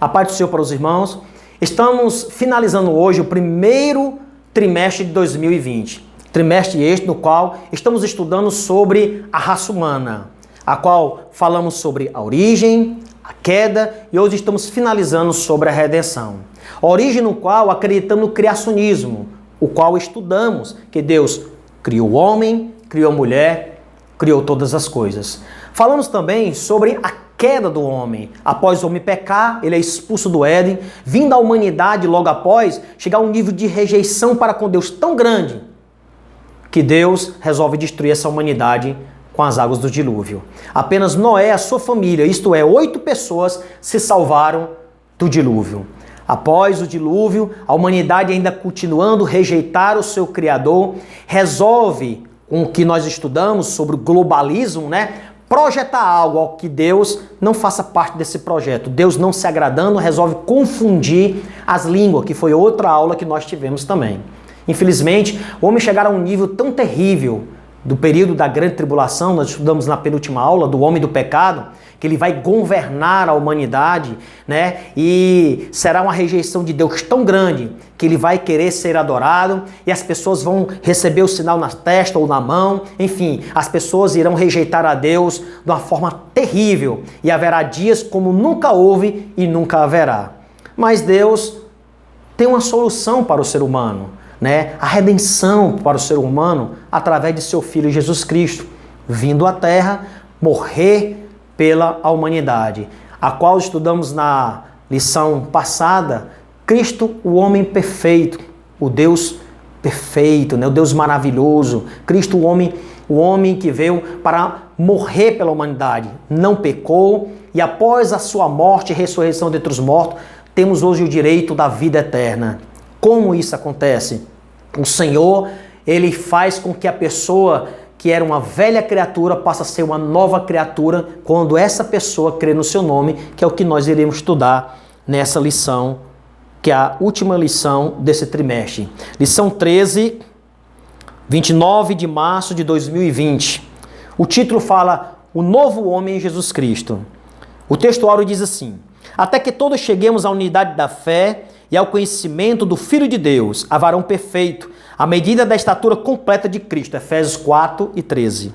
A paz do Senhor para os irmãos. Estamos finalizando hoje o primeiro trimestre de 2020. Trimestre este no qual estamos estudando sobre a raça humana, a qual falamos sobre a origem, a queda e hoje estamos finalizando sobre a redenção. A origem no qual acreditamos no criacionismo, o qual estudamos que Deus criou o homem, criou a mulher, criou todas as coisas. Falamos também sobre a queda do homem. Após o homem pecar, ele é expulso do Éden, vindo à humanidade logo após, chegar a um nível de rejeição para com Deus tão grande, que Deus resolve destruir essa humanidade com as águas do dilúvio. Apenas Noé e a sua família, isto é, 8 pessoas, se salvaram do dilúvio. Após o dilúvio, a humanidade ainda continuando a rejeitar o seu Criador, resolve, com o que nós estudamos sobre o globalismo, projetar algo ao que Deus não faça parte desse projeto. Deus não se agradando, resolve confundir as línguas, que foi outra aula que nós tivemos também. Infelizmente, o homem chegará a um nível tão terrível do período da grande tribulação, nós estudamos na penúltima aula, do homem do pecado, que ele vai governar a humanidade, e será uma rejeição de Deus tão grande que ele vai querer ser adorado e as pessoas vão receber o sinal na testa ou na mão, enfim, as pessoas irão rejeitar a Deus de uma forma terrível e haverá dias como nunca houve e nunca haverá. Mas Deus tem uma solução para o ser humano, a redenção para o ser humano através de seu Filho Jesus Cristo, vindo à Terra, morrer pela humanidade, a qual estudamos na lição passada, Cristo, o homem perfeito, o Deus perfeito, o Deus maravilhoso, Cristo, o homem que veio para morrer pela humanidade, não pecou e após a sua morte e ressurreição dentre os mortos, temos hoje o direito da vida eterna. Como isso acontece? O Senhor, Ele faz com que a pessoa que era uma velha criatura passe a ser uma nova criatura quando essa pessoa crê no seu nome, que é o que nós iremos estudar nessa lição, que é a última lição desse trimestre. Lição 13, 29 de março de 2020. O título fala O Novo Homem em Jesus Cristo. O textuário diz assim: até que todos cheguemos à unidade da fé e ao conhecimento do Filho de Deus, a varão perfeito, à medida da estatura completa de Cristo. Efésios 4 e 13.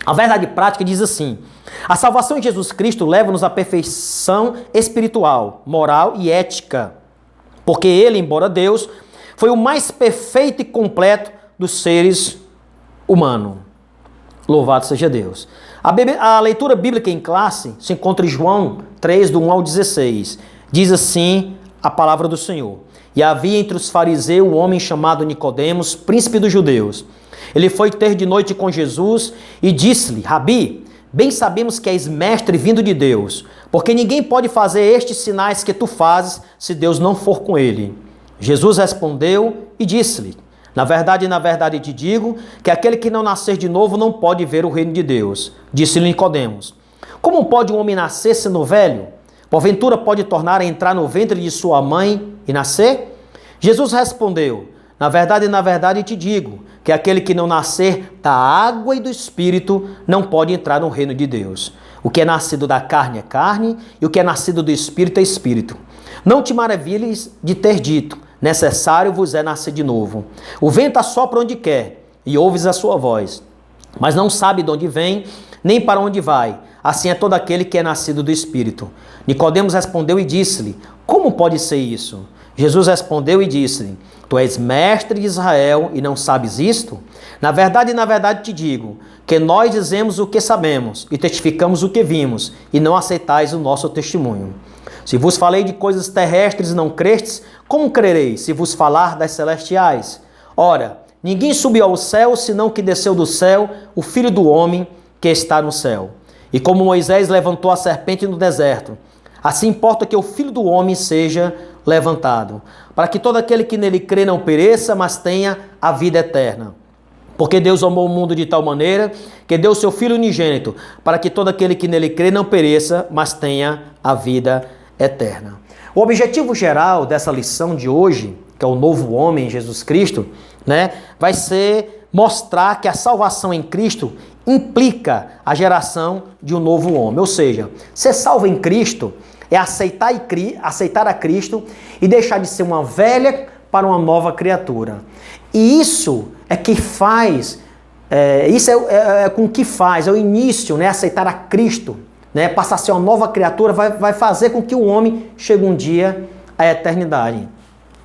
A verdade prática diz assim: a salvação em Jesus Cristo leva-nos à perfeição espiritual, moral e ética, porque Ele, embora Deus, foi o mais perfeito e completo dos seres humanos. Louvado seja Deus. A leitura bíblica em classe se encontra em João 3, do 1 ao 16. Diz assim a palavra do Senhor: e havia entre os fariseus um homem chamado Nicodemos, príncipe dos judeus. Ele foi ter de noite com Jesus e disse-lhe: Rabi, bem sabemos que és mestre vindo de Deus, porque ninguém pode fazer estes sinais que tu fazes se Deus não for com ele. Jesus respondeu e disse-lhe: na verdade te digo que aquele que não nascer de novo não pode ver o reino de Deus. Disse-lhe Nicodemos: como pode um homem nascer sendo velho? Porventura pode tornar a entrar no ventre de sua mãe e nascer? Jesus respondeu: na verdade te digo que aquele que não nascer da água e do Espírito não pode entrar no reino de Deus. O que é nascido da carne é carne, e o que é nascido do Espírito é Espírito. Não te maravilhes de ter dito: necessário vos é nascer de novo. O vento assopra onde quer, e ouves a sua voz, mas não sabe de onde vem, nem para onde vai. Assim é todo aquele que é nascido do Espírito. Nicodemos respondeu e disse-lhe: como pode ser isso? Jesus respondeu e disse-lhe: tu és mestre de Israel e não sabes isto? Na verdade te digo, que nós dizemos o que sabemos e testificamos o que vimos, e não aceitais o nosso testemunho. Se vos falei de coisas terrestres e não crestes, como crereis se vos falar das celestiais? Ora, ninguém subiu ao céu, senão que desceu do céu o Filho do Homem que está no céu. E como Moisés levantou a serpente no deserto, assim importa que o Filho do Homem seja levantado, para que todo aquele que nele crê não pereça, mas tenha a vida eterna. Porque Deus amou o mundo de tal maneira que deu seu Filho unigênito, para que todo aquele que nele crê não pereça, mas tenha a vida eterna. O objetivo geral dessa lição de hoje, que é o novo homem em Jesus Cristo, vai ser mostrar que a salvação em Cristo implica a geração de um novo homem. Ou seja, ser salvo em Cristo é aceitar a Cristo e deixar de ser uma velha para uma nova criatura. E isso é que faz, com que faz, é o início, né, aceitar a Cristo, né, passar a ser uma nova criatura, vai fazer com que o homem chegue um dia à eternidade.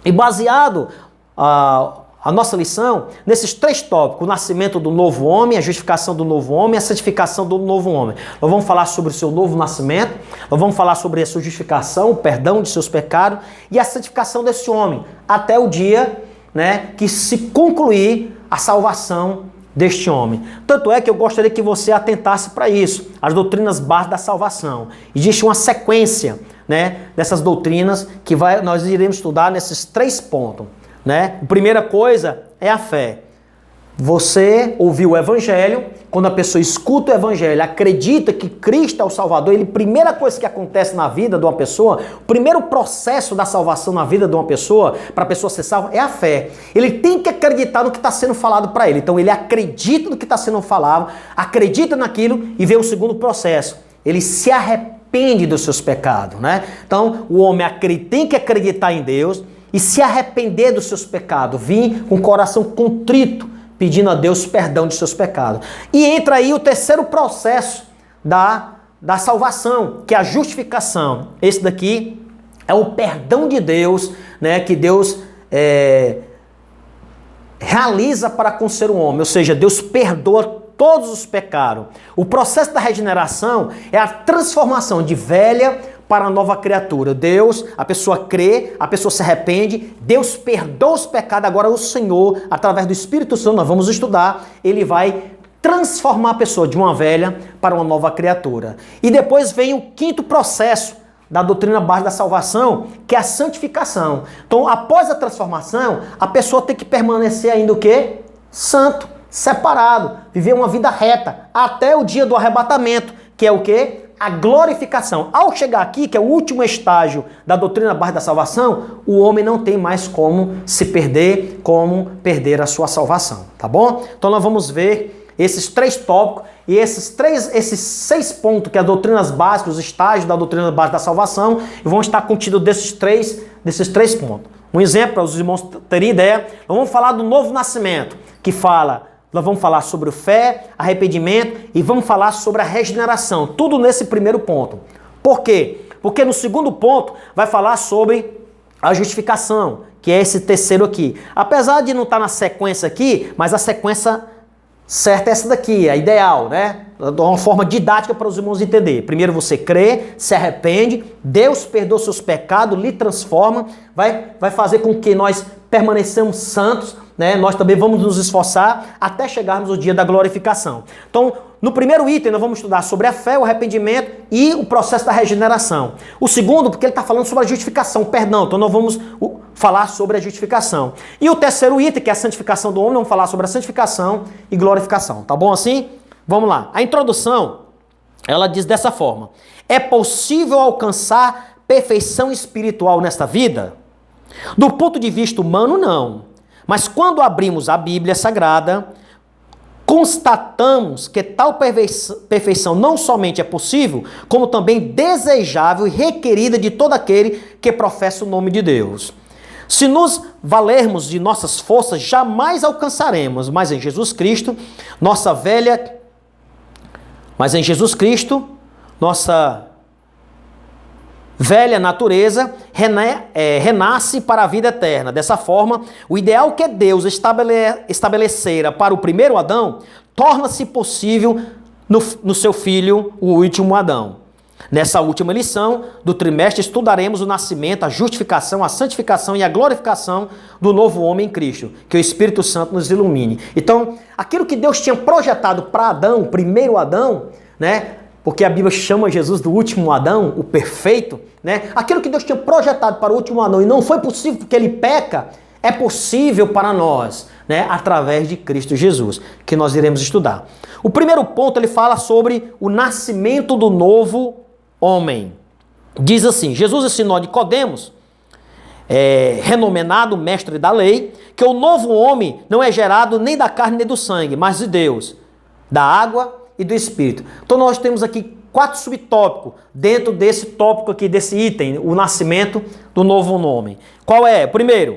E baseado a nossa lição nesses 3 tópicos: o nascimento do novo homem, a justificação do novo homem, a santificação do novo homem. Nós vamos falar sobre o seu novo nascimento, nós vamos falar sobre a sua justificação, o perdão de seus pecados e a santificação desse homem, até o dia, né, que se concluir a salvação deste homem. Tanto é que eu gostaria que você atentasse para isso, as doutrinas básicas da salvação. Existe uma sequência, né, dessas doutrinas que nós iremos estudar nesses 3 pontos. Né? A primeira coisa é a fé. Você ouviu o Evangelho, quando a pessoa escuta o Evangelho, acredita que Cristo é o Salvador, a primeira coisa que acontece na vida de uma pessoa, o primeiro processo da salvação na vida de uma pessoa, para a pessoa ser salva, é a fé. Ele tem que acreditar no que está sendo falado para ele. Então ele acredita no que está sendo falado, acredita naquilo e vê o segundo processo. Ele se arrepende dos seus pecados. Né? Então o homem tem que acreditar em Deus e se arrepender dos seus pecados, vir com o coração contrito, pedindo a Deus perdão de seus pecados. E entra aí o terceiro processo da salvação, que é a justificação. Esse daqui é o perdão de Deus, né, que Deus realiza para com o ser humano, ou seja, Deus perdoa todos os pecados. O processo da regeneração é a transformação de velha para a nova criatura. Deus, a pessoa crê, a pessoa se arrepende, Deus perdoa os pecados. Agora o Senhor, através do Espírito Santo, nós vamos estudar, ele vai transformar a pessoa de uma velha para uma nova criatura. E depois vem o 5º processo da doutrina básica da salvação, que é a santificação. Então, após a transformação, a pessoa tem que permanecer ainda o quê? Santo, separado, viver uma vida reta, até o dia do arrebatamento, que é o quê? A glorificação. Ao chegar aqui, que é o último estágio da doutrina básica da salvação, o homem não tem mais como se perder, como perder a sua salvação, tá bom? Então nós vamos ver esses 3 tópicos e esses 6 pontos que é as doutrinas básicas, os estágios da doutrina básica da salvação, e vão estar contidos desses três pontos. Um exemplo, para os irmãos terem ideia, nós vamos falar do novo nascimento, que nós vamos falar sobre fé, arrependimento e vamos falar sobre a regeneração. Tudo nesse primeiro ponto. Por quê? Porque no segundo ponto vai falar sobre a justificação, que é esse terceiro aqui. Apesar de não estar na sequência aqui, mas a sequência certa é essa daqui, a ideal, né? De uma forma didática para os irmãos entenderem. Primeiro você crê, se arrepende, Deus perdoa seus pecados, lhe transforma, vai fazer com que nós permanecemos santos, né? Nós também vamos nos esforçar até chegarmos ao dia da glorificação. Então, no primeiro item, nós vamos estudar sobre a fé, o arrependimento e o processo da regeneração. O segundo, porque ele está falando sobre a justificação, o perdão. Então, nós vamos falar sobre a justificação. E o terceiro item, que é a santificação do homem, vamos falar sobre a santificação e glorificação. Tá bom assim? Vamos lá. A introdução, ela diz dessa forma: é possível alcançar perfeição espiritual nesta vida? Do ponto de vista humano, não. Mas quando abrimos a Bíblia Sagrada, constatamos que tal perfeição não somente é possível, como também desejável e requerida de todo aquele que professa o nome de Deus. Se nos valermos de nossas forças, jamais alcançaremos, mas em Jesus Cristo, nossa velha natureza renasce para a vida eterna. Dessa forma, o ideal que Deus estabelecera para o primeiro Adão torna-se possível no seu filho, o último Adão. Nessa última lição do trimestre estudaremos o nascimento, a justificação, a santificação e a glorificação do novo homem em Cristo. Que o Espírito Santo nos ilumine. Então, aquilo que Deus tinha projetado para Adão, o primeiro Adão, né? Porque a Bíblia chama Jesus do último Adão, o perfeito, né? Aquilo que Deus tinha projetado para o último Adão e não foi possível porque ele peca, é possível para nós, né? Através de Cristo Jesus, que nós iremos estudar. O primeiro ponto, ele fala sobre o nascimento do novo homem. Diz assim: Jesus ensinou a Nicodemos, renomenado mestre da lei, que o novo homem não é gerado nem da carne nem do sangue, mas de Deus, da água e do Espírito. Então nós temos aqui 4 subtópicos dentro desse tópico aqui, desse item, o nascimento do novo nome. Qual é? Primeiro,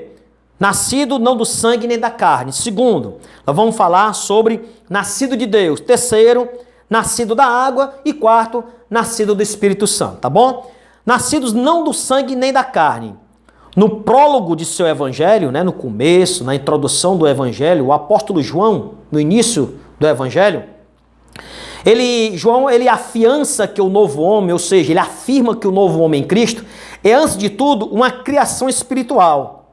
nascido não do sangue nem da carne. Segundo, nós vamos falar sobre nascido de Deus. Terceiro, nascido da água. E quarto, nascido do Espírito Santo, tá bom? Nascidos não do sangue nem da carne. No prólogo de seu evangelho, né, no começo, na introdução do evangelho, o apóstolo João, no início do evangelho, João afiança que o novo homem, ou seja, ele afirma que o novo homem em Cristo é, antes de tudo, uma criação espiritual.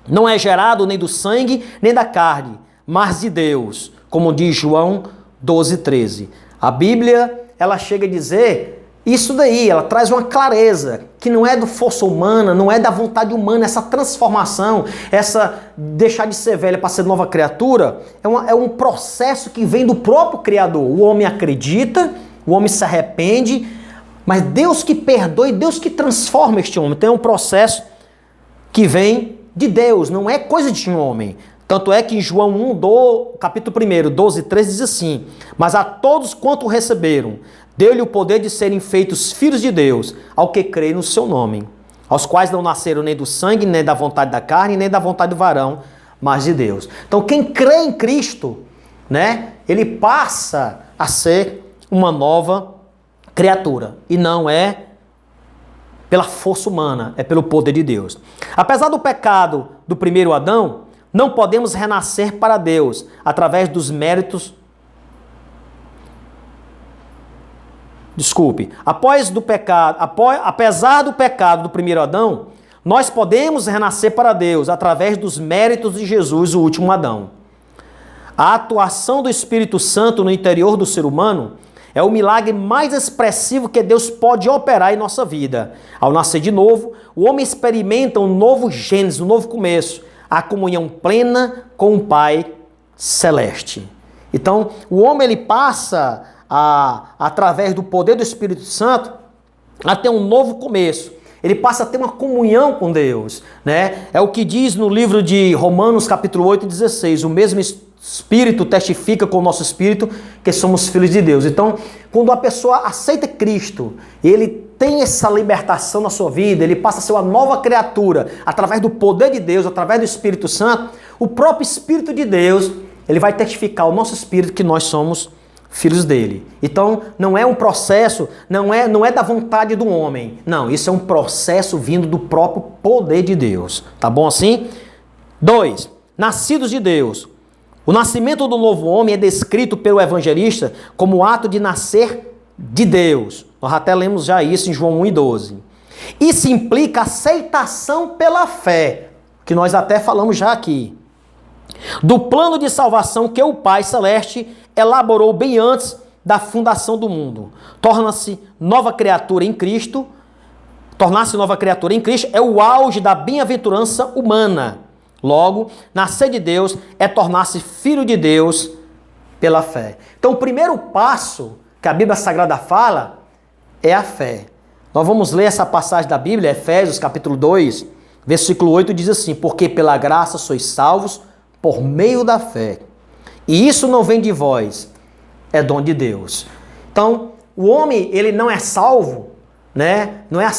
Não é gerado nem do sangue nem da carne, mas de Deus, como diz João 12:13. A Bíblia, ela chega a dizer isso daí, ela traz uma clareza, que não é do força humana, não é da vontade humana, essa transformação, essa deixar de ser velha para ser nova criatura, é um processo que vem do próprio Criador. O homem acredita, o homem se arrepende, mas Deus que perdoa e Deus que transforma este homem. Então é um processo que vem de Deus, não é coisa de um homem. Tanto é que em João 1, capítulo 1, 12:13 diz assim: mas a todos quanto receberam, deu-lhe o poder de serem feitos filhos de Deus, ao que crê no seu nome, aos quais não nasceram nem do sangue, nem da vontade da carne, nem da vontade do varão, mas de Deus. Então quem crê em Cristo, né, ele passa a ser uma nova criatura, e não é pela força humana, é pelo poder de Deus. Apesar do pecado do primeiro Adão, não podemos renascer para Deus através dos méritos. Apesar do pecado do primeiro Adão, nós podemos renascer para Deus através dos méritos de Jesus, o último Adão. A atuação do Espírito Santo no interior do ser humano é o milagre mais expressivo que Deus pode operar em nossa vida. Ao nascer de novo, o homem experimenta um novo gênesis, um novo começo, a comunhão plena com o Pai Celeste. Então, o homem ele passa através do poder do Espírito Santo, a ter um novo começo. Ele passa a ter uma comunhão com Deus, né? É o que diz no livro de Romanos, capítulo 8:16. O mesmo Espírito testifica com o nosso Espírito que somos filhos de Deus. Então, quando a pessoa aceita Cristo, ele tem essa libertação na sua vida, ele passa a ser uma nova criatura, através do poder de Deus, através do Espírito Santo, o próprio Espírito de Deus, ele vai testificar ao nosso Espírito que nós somos filhos dele. Então, não é um processo, não é da vontade do homem. Não, isso é um processo vindo do próprio poder de Deus. Tá bom assim? 2. Nascidos de Deus. O nascimento do novo homem é descrito pelo evangelista como o ato de nascer de Deus. Nós até lemos já isso em João 1:12. Isso implica aceitação pela fé, que nós até falamos já aqui, do plano de salvação que o Pai Celeste elaborou bem antes da fundação do mundo. Tornar-se nova criatura em Cristo é o auge da bem-aventurança humana. Logo, nascer de Deus é tornar-se filho de Deus pela fé. Então, o primeiro passo que a Bíblia Sagrada fala é a fé. Nós vamos ler essa passagem da Bíblia, Efésios capítulo 2, versículo 8, diz assim: porque pela graça sois salvos por meio da fé. E isso não vem de vós, é dom de Deus. Então, o homem, ele não é salvo, né? Não é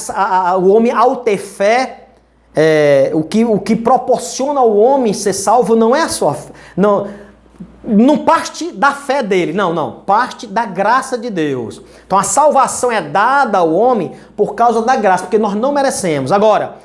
o homem, ao ter fé, o que proporciona ao homem ser salvo não é a sua fé. Não parte da fé dele, não, parte da graça de Deus. Então a salvação é dada ao homem por causa da graça, porque nós não merecemos. Agora,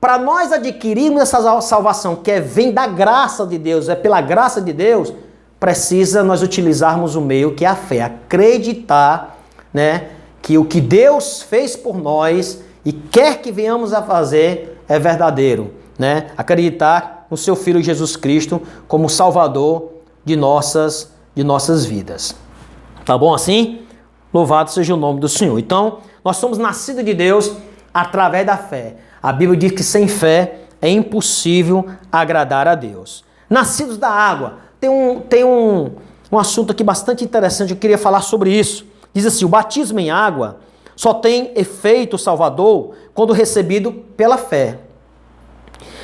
para nós adquirirmos essa salvação, que vem da graça de Deus, é pela graça de Deus, precisa nós utilizarmos o meio que é a fé, acreditar, né, que o que Deus fez por nós e quer que venhamos a fazer é verdadeiro, né? Acreditar no seu Filho Jesus Cristo como Salvador de nossas vidas. Tá bom assim? Louvado seja o nome do Senhor. Então, nós somos nascidos de Deus através da fé. A Bíblia diz que sem fé é impossível agradar a Deus. Nascidos da água. Tem um assunto aqui bastante interessante, eu queria falar sobre isso. Diz assim: o batismo em água só tem efeito salvador quando recebido pela fé.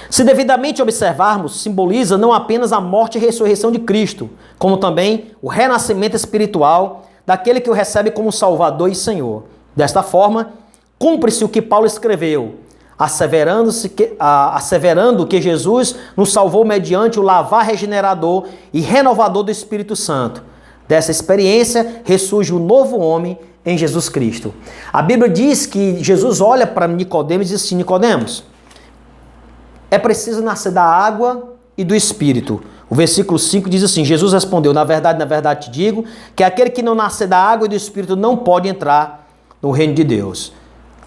Se devidamente observarmos, simboliza não apenas a morte e ressurreição de Cristo, como também o renascimento espiritual daquele que o recebe como Salvador e Senhor. Desta forma, cumpre-se o que Paulo escreveu, asseverando que Jesus nos salvou mediante o lavar regenerador e renovador do Espírito Santo. Dessa experiência ressurge o novo homem em Jesus Cristo. A Bíblia diz que Jesus olha para Nicodemos e diz assim: Nicodemos, é preciso nascer da água e do Espírito. O versículo 5 diz assim: Jesus respondeu, na verdade te digo, que aquele que não nascer da água e do Espírito não pode entrar no reino de Deus.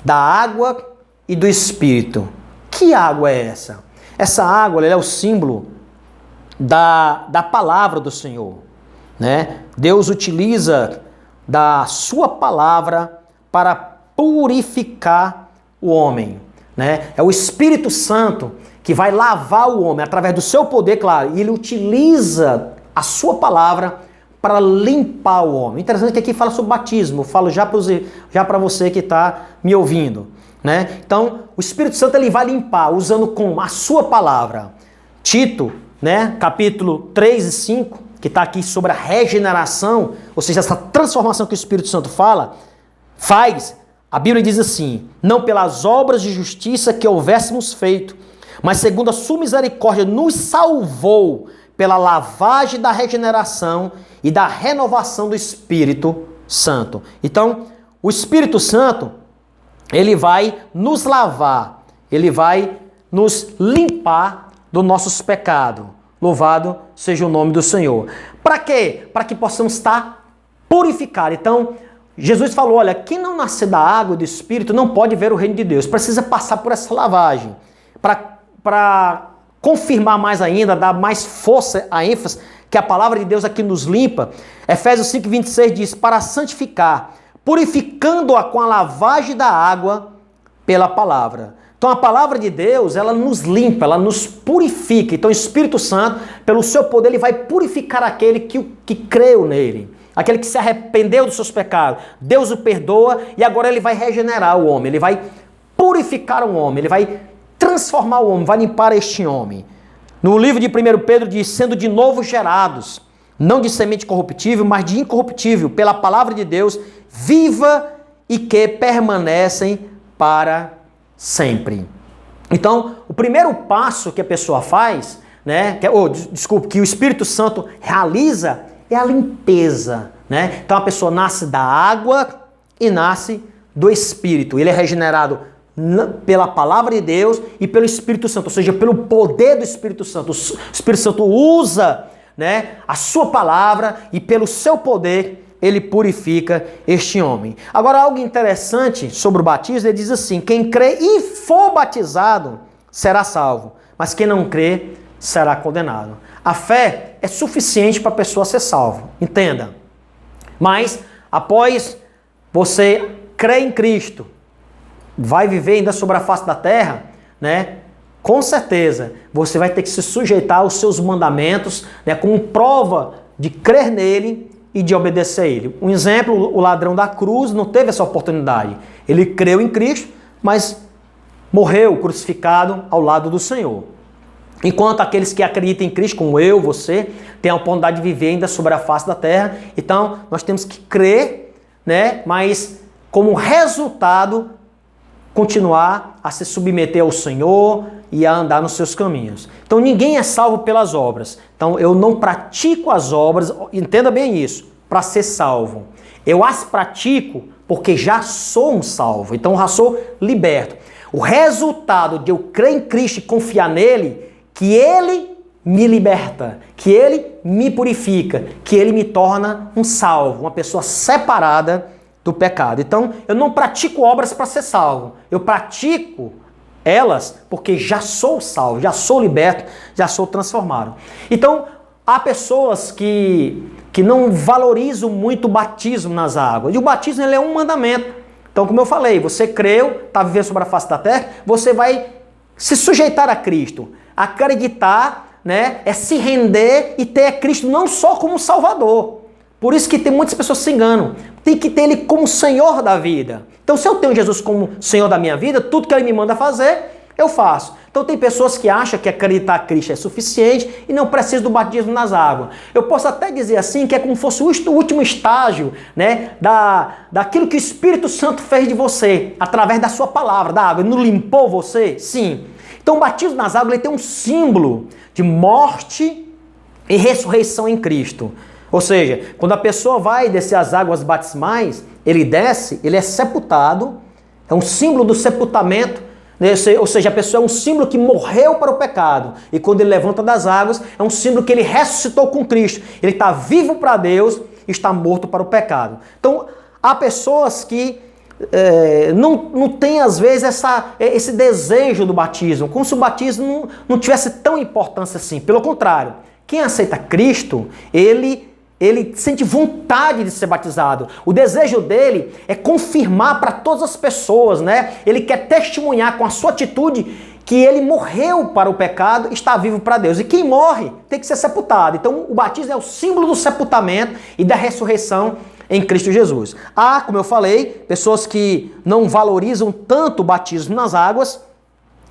Da água e do Espírito. Que água é essa? Essa água é o símbolo da palavra do Senhor, né? Deus utiliza da sua palavra para purificar o homem, né? É o Espírito Santo que vai lavar o homem através do seu poder, claro, e ele utiliza a sua palavra para limpar o homem. Interessante que aqui fala sobre batismo, eu falo já para você que está me ouvindo, né? Então, o Espírito Santo ele vai limpar, usando como a sua palavra. Tito, né, capítulo 3 e 5, que está aqui sobre a regeneração, ou seja, essa transformação que o Espírito Santo faz, a Bíblia diz assim: não pelas obras de justiça que houvéssemos feito, mas segundo a sua misericórdia nos salvou pela lavagem da regeneração e da renovação do Espírito Santo. Então, o Espírito Santo, ele vai nos lavar, ele vai nos limpar dos nossos pecados. Louvado seja o nome do Senhor. Para quê? Para que possamos estar purificados. Então, Jesus falou, olha, quem não nascer da água e do Espírito não pode ver o reino de Deus. Precisa passar por essa lavagem. Para confirmar mais ainda, dar mais força à ênfase, que a palavra de Deus aqui nos limpa, Efésios 5:26 diz, para santificar, purificando-a com a lavagem da água pela palavra. Então a palavra de Deus, ela nos limpa, ela nos purifica. Então o Espírito Santo, pelo seu poder, ele vai purificar aquele que creu nele. Aquele que se arrependeu dos seus pecados. Deus o perdoa e agora ele vai regenerar o homem. Ele vai purificar o homem, ele vai transformar o homem, vai limpar este homem. No livro de 1 Pedro diz, sendo de novo gerados, não de semente corruptível, mas de incorruptível, pela palavra de Deus, viva e que permanecem para sempre. Então, o primeiro passo que a pessoa faz, né, que o Espírito Santo realiza, é a limpeza, né? Então a pessoa nasce da água e nasce do Espírito. Ele é regenerado pela palavra de Deus e pelo Espírito Santo, ou seja, pelo poder do Espírito Santo. O Espírito Santo usa, né, a sua palavra e pelo seu poder ele purifica este homem. Agora, algo interessante sobre o batismo, ele diz assim, quem crê e for batizado será salvo, mas quem não crê será condenado. A fé é suficiente para a pessoa ser salva, entenda. Mas, após você crer em Cristo, vai viver ainda sobre a face da terra, né? Com certeza, você vai ter que se sujeitar aos seus mandamentos, né, como prova de crer nele e de obedecer a ele. Um exemplo, o ladrão da cruz não teve essa oportunidade. Ele creu em Cristo, mas morreu crucificado ao lado do Senhor. Enquanto aqueles que acreditam em Cristo, como eu, você, têm a oportunidade de viver ainda sobre a face da terra. Então, nós temos que crer, né, mas como resultado, continuar a se submeter ao Senhor e a andar nos seus caminhos. Então ninguém é salvo pelas obras. Então eu não pratico as obras, entenda bem isso, para ser salvo. Eu as pratico porque já sou um salvo, então já sou liberto. O resultado de eu crer em Cristo e confiar nele, que ele me liberta, que ele me purifica, que ele me torna um salvo, uma pessoa separada do pecado. Então, eu não pratico obras para ser salvo. Eu pratico elas porque já sou salvo, já sou liberto, já sou transformado. Então, há pessoas que não valorizam muito o batismo nas águas. E o batismo ele é um mandamento. Então, como eu falei, você creu, está vivendo sobre a face da terra, você vai se sujeitar a Cristo. Acreditar, né, é se render e ter Cristo não só como Salvador. Por isso que tem muitas pessoas que se enganam. Tem que ter Ele como Senhor da vida. Então, se eu tenho Jesus como Senhor da minha vida, tudo que Ele me manda fazer, eu faço. Então tem pessoas que acham que acreditar a Cristo é suficiente e não precisa do batismo nas águas. Eu posso até dizer assim que é como se fosse o último estágio, né, daquilo que o Espírito Santo fez de você, através da sua palavra, da água. Ele não limpou você? Sim. Então o batismo nas águas ele tem um símbolo de morte e ressurreição em Cristo. Ou seja, quando a pessoa vai descer as águas batismais, ele desce, ele é sepultado, é um símbolo do sepultamento, né? Ou seja, a pessoa é um símbolo que morreu para o pecado. E quando ele levanta das águas, é um símbolo que ele ressuscitou com Cristo. Ele está vivo para Deus e está morto para o pecado. Então, há pessoas que não tem às vezes esse desejo do batismo, como se o batismo não tivesse tão importância assim. Pelo contrário, quem aceita Cristo, ele sente vontade de ser batizado. O desejo dele é confirmar para todas as pessoas, né? Ele quer testemunhar com a sua atitude que ele morreu para o pecado e está vivo para Deus. E quem morre tem que ser sepultado. Então o batismo é o símbolo do sepultamento e da ressurreição em Cristo Jesus. Há, como eu falei, pessoas que não valorizam tanto o batismo nas águas,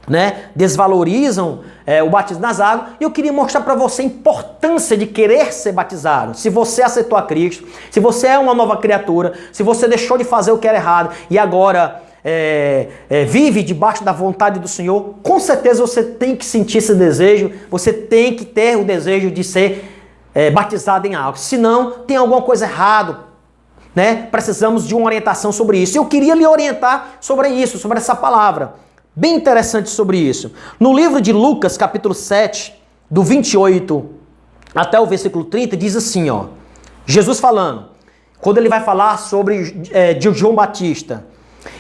né? Desvalorizam o batismo nas águas. E eu queria mostrar para você a importância de querer ser batizado. Se você aceitou a Cristo, se você é uma nova criatura, se você deixou de fazer o que era errado e agora vive debaixo da vontade do Senhor, com certeza você tem que sentir esse desejo, você tem que ter o desejo de ser batizado em água. Senão tem alguma coisa errada, né? Precisamos de uma orientação sobre isso. Eu queria lhe orientar sobre isso, sobre essa palavra. Bem interessante sobre isso. No livro de Lucas, capítulo 7, do 28 até o versículo 30, diz assim, ó. Jesus falando, quando ele vai falar sobre de João Batista.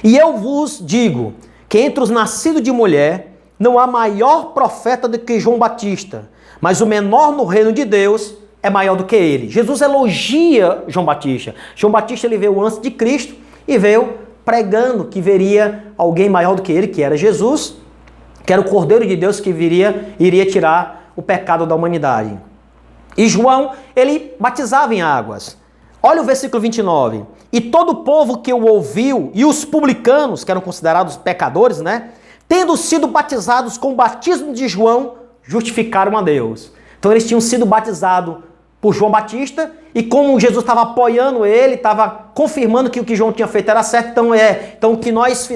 E eu vos digo que entre os nascidos de mulher não há maior profeta do que João Batista, mas o menor no reino de Deus é maior do que ele. Jesus elogia João Batista. João Batista ele veio antes de Cristo e veio pregando que viria alguém maior do que ele, que era Jesus, que era o Cordeiro de Deus que iria tirar o pecado da humanidade. E João, ele batizava em águas. Olha o versículo 29. E todo o povo que o ouviu, e os publicanos, que eram considerados pecadores, né? Tendo sido batizados com o batismo de João, justificaram a Deus. Então eles tinham sido batizados por João Batista, e como Jesus estava apoiando ele, estava confirmando que o que João tinha feito era certo, então o que nós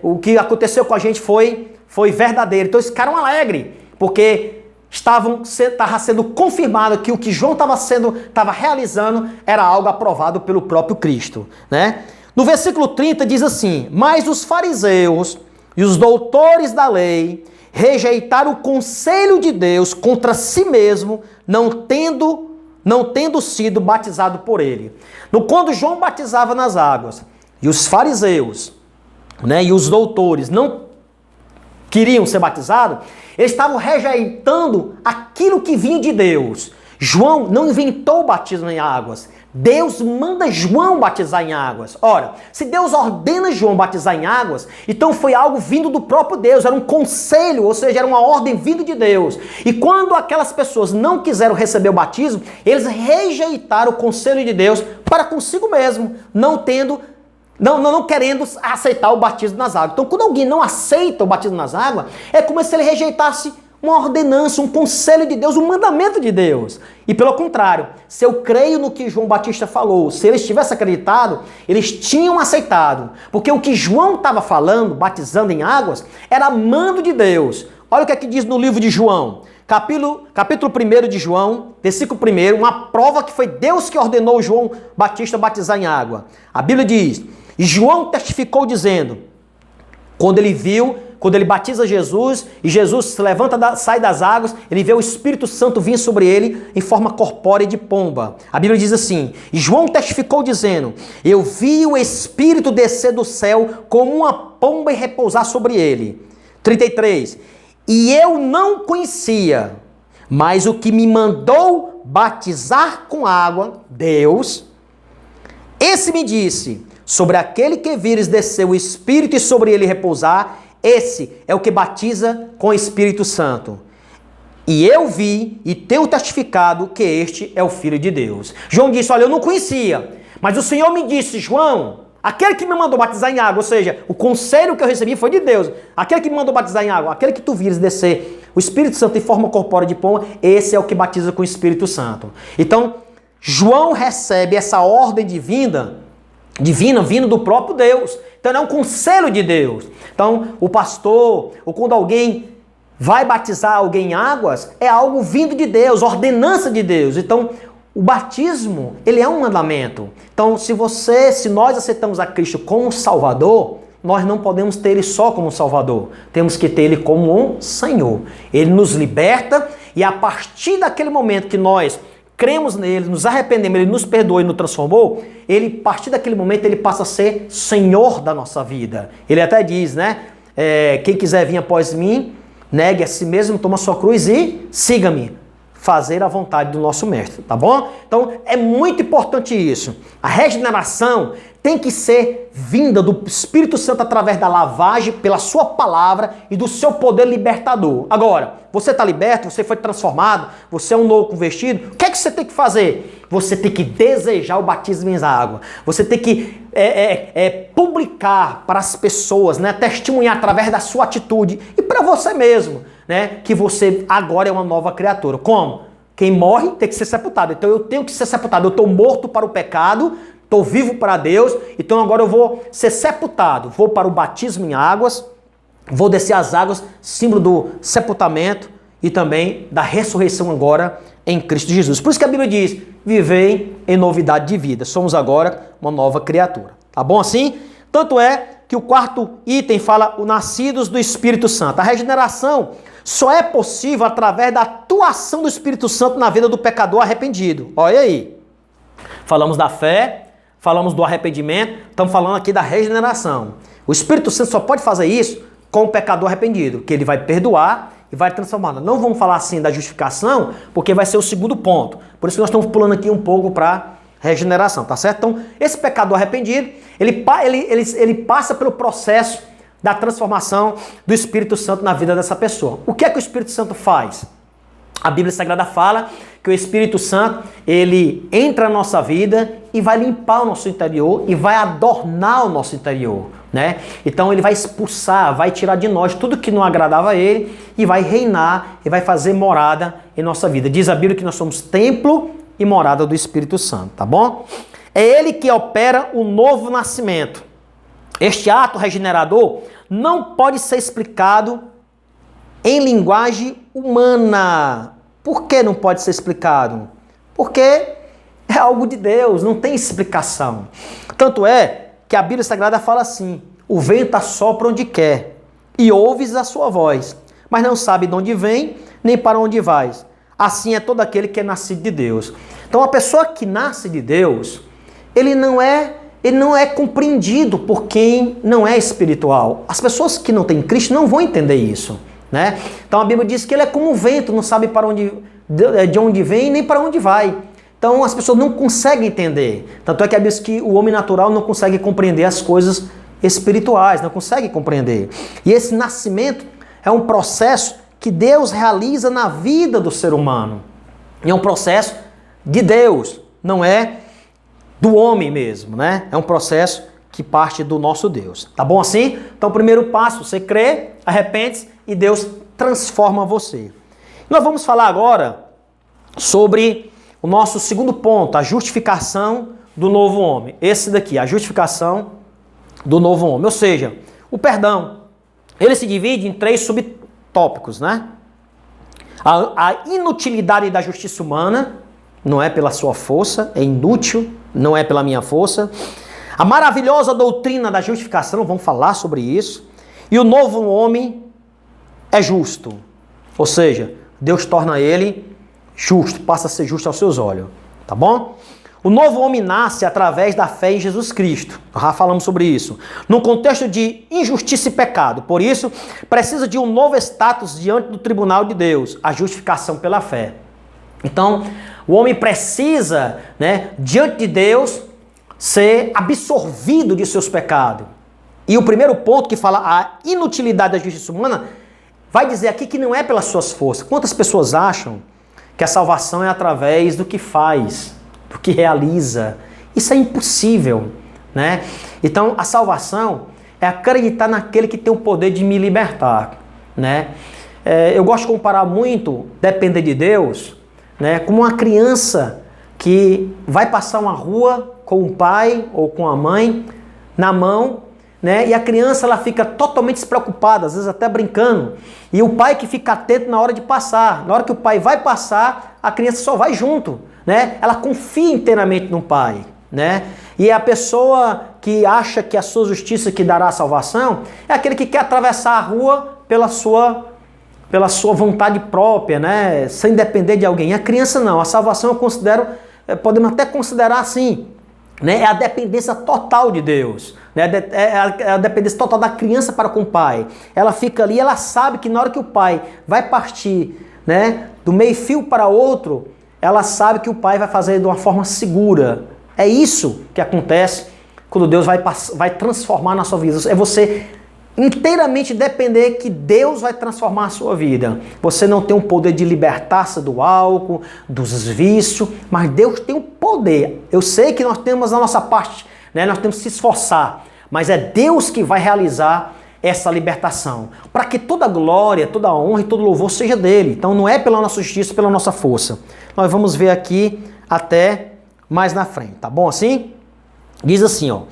o que aconteceu com a gente foi verdadeiro. Então eles ficaram alegres, porque estava sendo confirmado que o que João estava realizando era algo aprovado pelo próprio Cristo, né? No versículo 30 diz assim: mas os fariseus e os doutores da lei rejeitaram o conselho de Deus contra si mesmo, não tendo sido batizado por ele. Quando João batizava nas águas, e os fariseus, né, e os doutores não queriam ser batizados, eles estavam rejeitando aquilo que vinha de Deus. João não inventou o batismo em águas. Deus manda João batizar em águas. Ora, se Deus ordena João batizar em águas, então foi algo vindo do próprio Deus, era um conselho, ou seja, era uma ordem vinda de Deus. E quando aquelas pessoas não quiseram receber o batismo, eles rejeitaram o conselho de Deus para consigo mesmo, não querendo aceitar o batismo nas águas. Então, quando alguém não aceita o batismo nas águas, é como se ele rejeitasse uma ordenança, um conselho de Deus, um mandamento de Deus. E pelo contrário, se eu creio no que João Batista falou, se eles tivessem acreditado, eles tinham aceitado. Porque o que João estava falando, batizando em águas, era mando de Deus. Olha o que é que diz no livro de João, capítulo 1 de João, versículo 1, uma prova que foi Deus que ordenou João Batista batizar em água. A Bíblia diz: e João testificou dizendo, quando ele batiza Jesus, e Jesus se levanta, sai das águas, ele vê o Espírito Santo vir sobre ele em forma corpórea de pomba. A Bíblia diz assim: e João testificou dizendo, eu vi o Espírito descer do céu como uma pomba e repousar sobre ele. 33. E eu não conhecia, mas o que me mandou batizar com água, Deus, esse me disse, sobre aquele que vires descer o Espírito e sobre ele repousar, esse é o que batiza com o Espírito Santo. E eu vi e tenho testificado que este é o Filho de Deus. João disse, olha, eu não conhecia, mas o Senhor me disse, João, Aquele que me mandou batizar em água, ou seja, o conselho que eu recebi foi de Deus. Aquele que me mandou batizar em água, aquele que tu vires descer o Espírito Santo em forma corpórea de pomba, esse é o que batiza com o Espírito Santo. Então, João recebe essa ordem divina vindo do próprio Deus. Então, é um conselho de Deus. Então, o pastor, ou quando alguém vai batizar alguém em águas, é algo vindo de Deus, ordenança de Deus. Então, o batismo, ele é um mandamento. Então, se nós aceitamos a Cristo como Salvador, nós não podemos ter Ele só como Salvador. Temos que ter Ele como um Senhor. Ele nos liberta e a partir daquele momento que nós cremos nele, nos arrependemos, Ele nos perdoou e nos transformou, a partir daquele momento ele passa a ser Senhor da nossa vida. Ele até diz, né? Quem quiser vir após mim, negue a si mesmo, toma sua cruz e siga-me. Fazer a vontade do nosso mestre, tá bom? Então, é muito importante isso. A regeneração tem que ser vinda do Espírito Santo através da lavagem, pela sua palavra e do seu poder libertador. Agora, você está liberto, você foi transformado, você é um novo convertido, o que é que você tem que fazer? Você tem que desejar o batismo em água. Você tem que publicar para as pessoas, né? Testemunhar através da sua atitude e para você mesmo, né? Que você agora é uma nova criatura. Como? Quem morre tem que ser sepultado. Então eu tenho que ser sepultado. Eu estou morto para o pecado, estou vivo para Deus, então agora eu vou ser sepultado. Vou para o batismo em águas, vou descer as águas, símbolo do sepultamento e também da ressurreição agora em Cristo Jesus. Por isso que a Bíblia diz, vivei em novidade de vida. Somos agora uma nova criatura. Tá bom assim? Tanto é que o quarto item fala o nascidos do Espírito Santo. A regeneração só é possível através da atuação do Espírito Santo na vida do pecador arrependido. Olha aí. Falamos da fé, falamos do arrependimento, estamos falando aqui da regeneração. O Espírito Santo só pode fazer isso com o pecador arrependido, que ele vai perdoar e vai transformar. Não vamos falar assim da justificação, porque vai ser o segundo ponto. Por isso que nós estamos pulando aqui um pouco para regeneração, tá certo? Então, esse pecador arrependido, ele passa pelo processo da transformação do Espírito Santo na vida dessa pessoa. O que é que o Espírito Santo faz? A Bíblia Sagrada fala que o Espírito Santo, ele entra na nossa vida e vai limpar o nosso interior e vai adornar o nosso interior, né? Então ele vai expulsar, vai tirar de nós tudo que não agradava a ele e vai reinar e vai fazer morada em nossa vida. Diz a Bíblia que nós somos templo e morada do Espírito Santo, tá bom? É ele que opera o novo nascimento. Este ato regenerador não pode ser explicado em linguagem humana. Por que não pode ser explicado? Porque é algo de Deus, não tem explicação. Tanto é que a Bíblia Sagrada fala assim, o vento assopra onde quer e ouves a sua voz, mas não sabe de onde vem nem para onde vais. Assim é todo aquele que é nascido de Deus. Então a pessoa que nasce de Deus, ele não é compreendido por quem não é espiritual. As pessoas que não têm Cristo não vão entender isso, né? Então a Bíblia diz que ele é como o vento, não sabe de onde vem nem para onde vai. Então as pessoas não conseguem entender. Tanto é que a Bíblia diz que o homem natural não consegue compreender as coisas espirituais, não consegue compreender. E esse nascimento é um processo que Deus realiza na vida do ser humano. E é um processo de Deus, não é do homem mesmo, né? É um processo que parte do nosso Deus. Tá bom assim? Então o primeiro passo, você crê, arrepende-se e Deus transforma você. Nós vamos falar agora sobre o nosso segundo ponto, a justificação do novo homem. Esse daqui, a justificação do novo homem. Ou seja, o perdão. Ele se divide em 3 subtópicos, né? A inutilidade da justiça humana, não é pela sua força, é inútil, não é pela minha força. A maravilhosa doutrina da justificação, vamos falar sobre isso. E o novo homem é justo. Ou seja, Deus torna ele justo, passa a ser justo aos seus olhos. Tá bom? O novo homem nasce através da fé em Jesus Cristo. Já falamos sobre isso. Num contexto de injustiça e pecado. Por isso, precisa de um novo status diante do tribunal de Deus. A justificação pela fé. Então, o homem precisa, né, diante de Deus, ser absorvido de seus pecados. E o primeiro ponto que fala a inutilidade da justiça humana, vai dizer aqui que não é pelas suas forças. Quantas pessoas acham que a salvação é através do que faz, do que realiza? Isso é impossível. né? Então, a salvação é acreditar naquele que tem o poder de me libertar, né? Eu gosto de comparar muito depender de Deus, né, como uma criança que vai passar uma rua com o pai ou com a mãe na mão, né, e a criança ela fica totalmente despreocupada, às vezes até brincando, e o pai que fica atento na hora de passar. Na hora que o pai vai passar, a criança só vai junto, né? Ela confia inteiramente no pai, né? E a pessoa que acha que a sua justiça que dará a salvação é aquele que quer atravessar a rua pela sua vontade própria, né? Sem depender de alguém. A criança não. A salvação eu considero, podemos até considerar assim, né? É a dependência total de Deus, né? É a dependência total da criança para com o pai. Ela fica ali, ela sabe que na hora que o pai vai partir, né, do meio-fio para outro, ela sabe que o pai vai fazer de uma forma segura. É isso que acontece quando Deus vai transformar na sua vida. É você inteiramente depender que Deus vai transformar a sua vida. Você não tem o poder de libertar-se do álcool, dos vícios, mas Deus tem o poder. Eu sei que nós temos a nossa parte, né? Nós temos que se esforçar, mas é Deus que vai realizar essa libertação, para que toda glória, toda honra e todo louvor seja dele. Então não é pela nossa justiça, pela nossa força. Nós vamos ver aqui até mais na frente, tá bom assim? Diz assim, ó: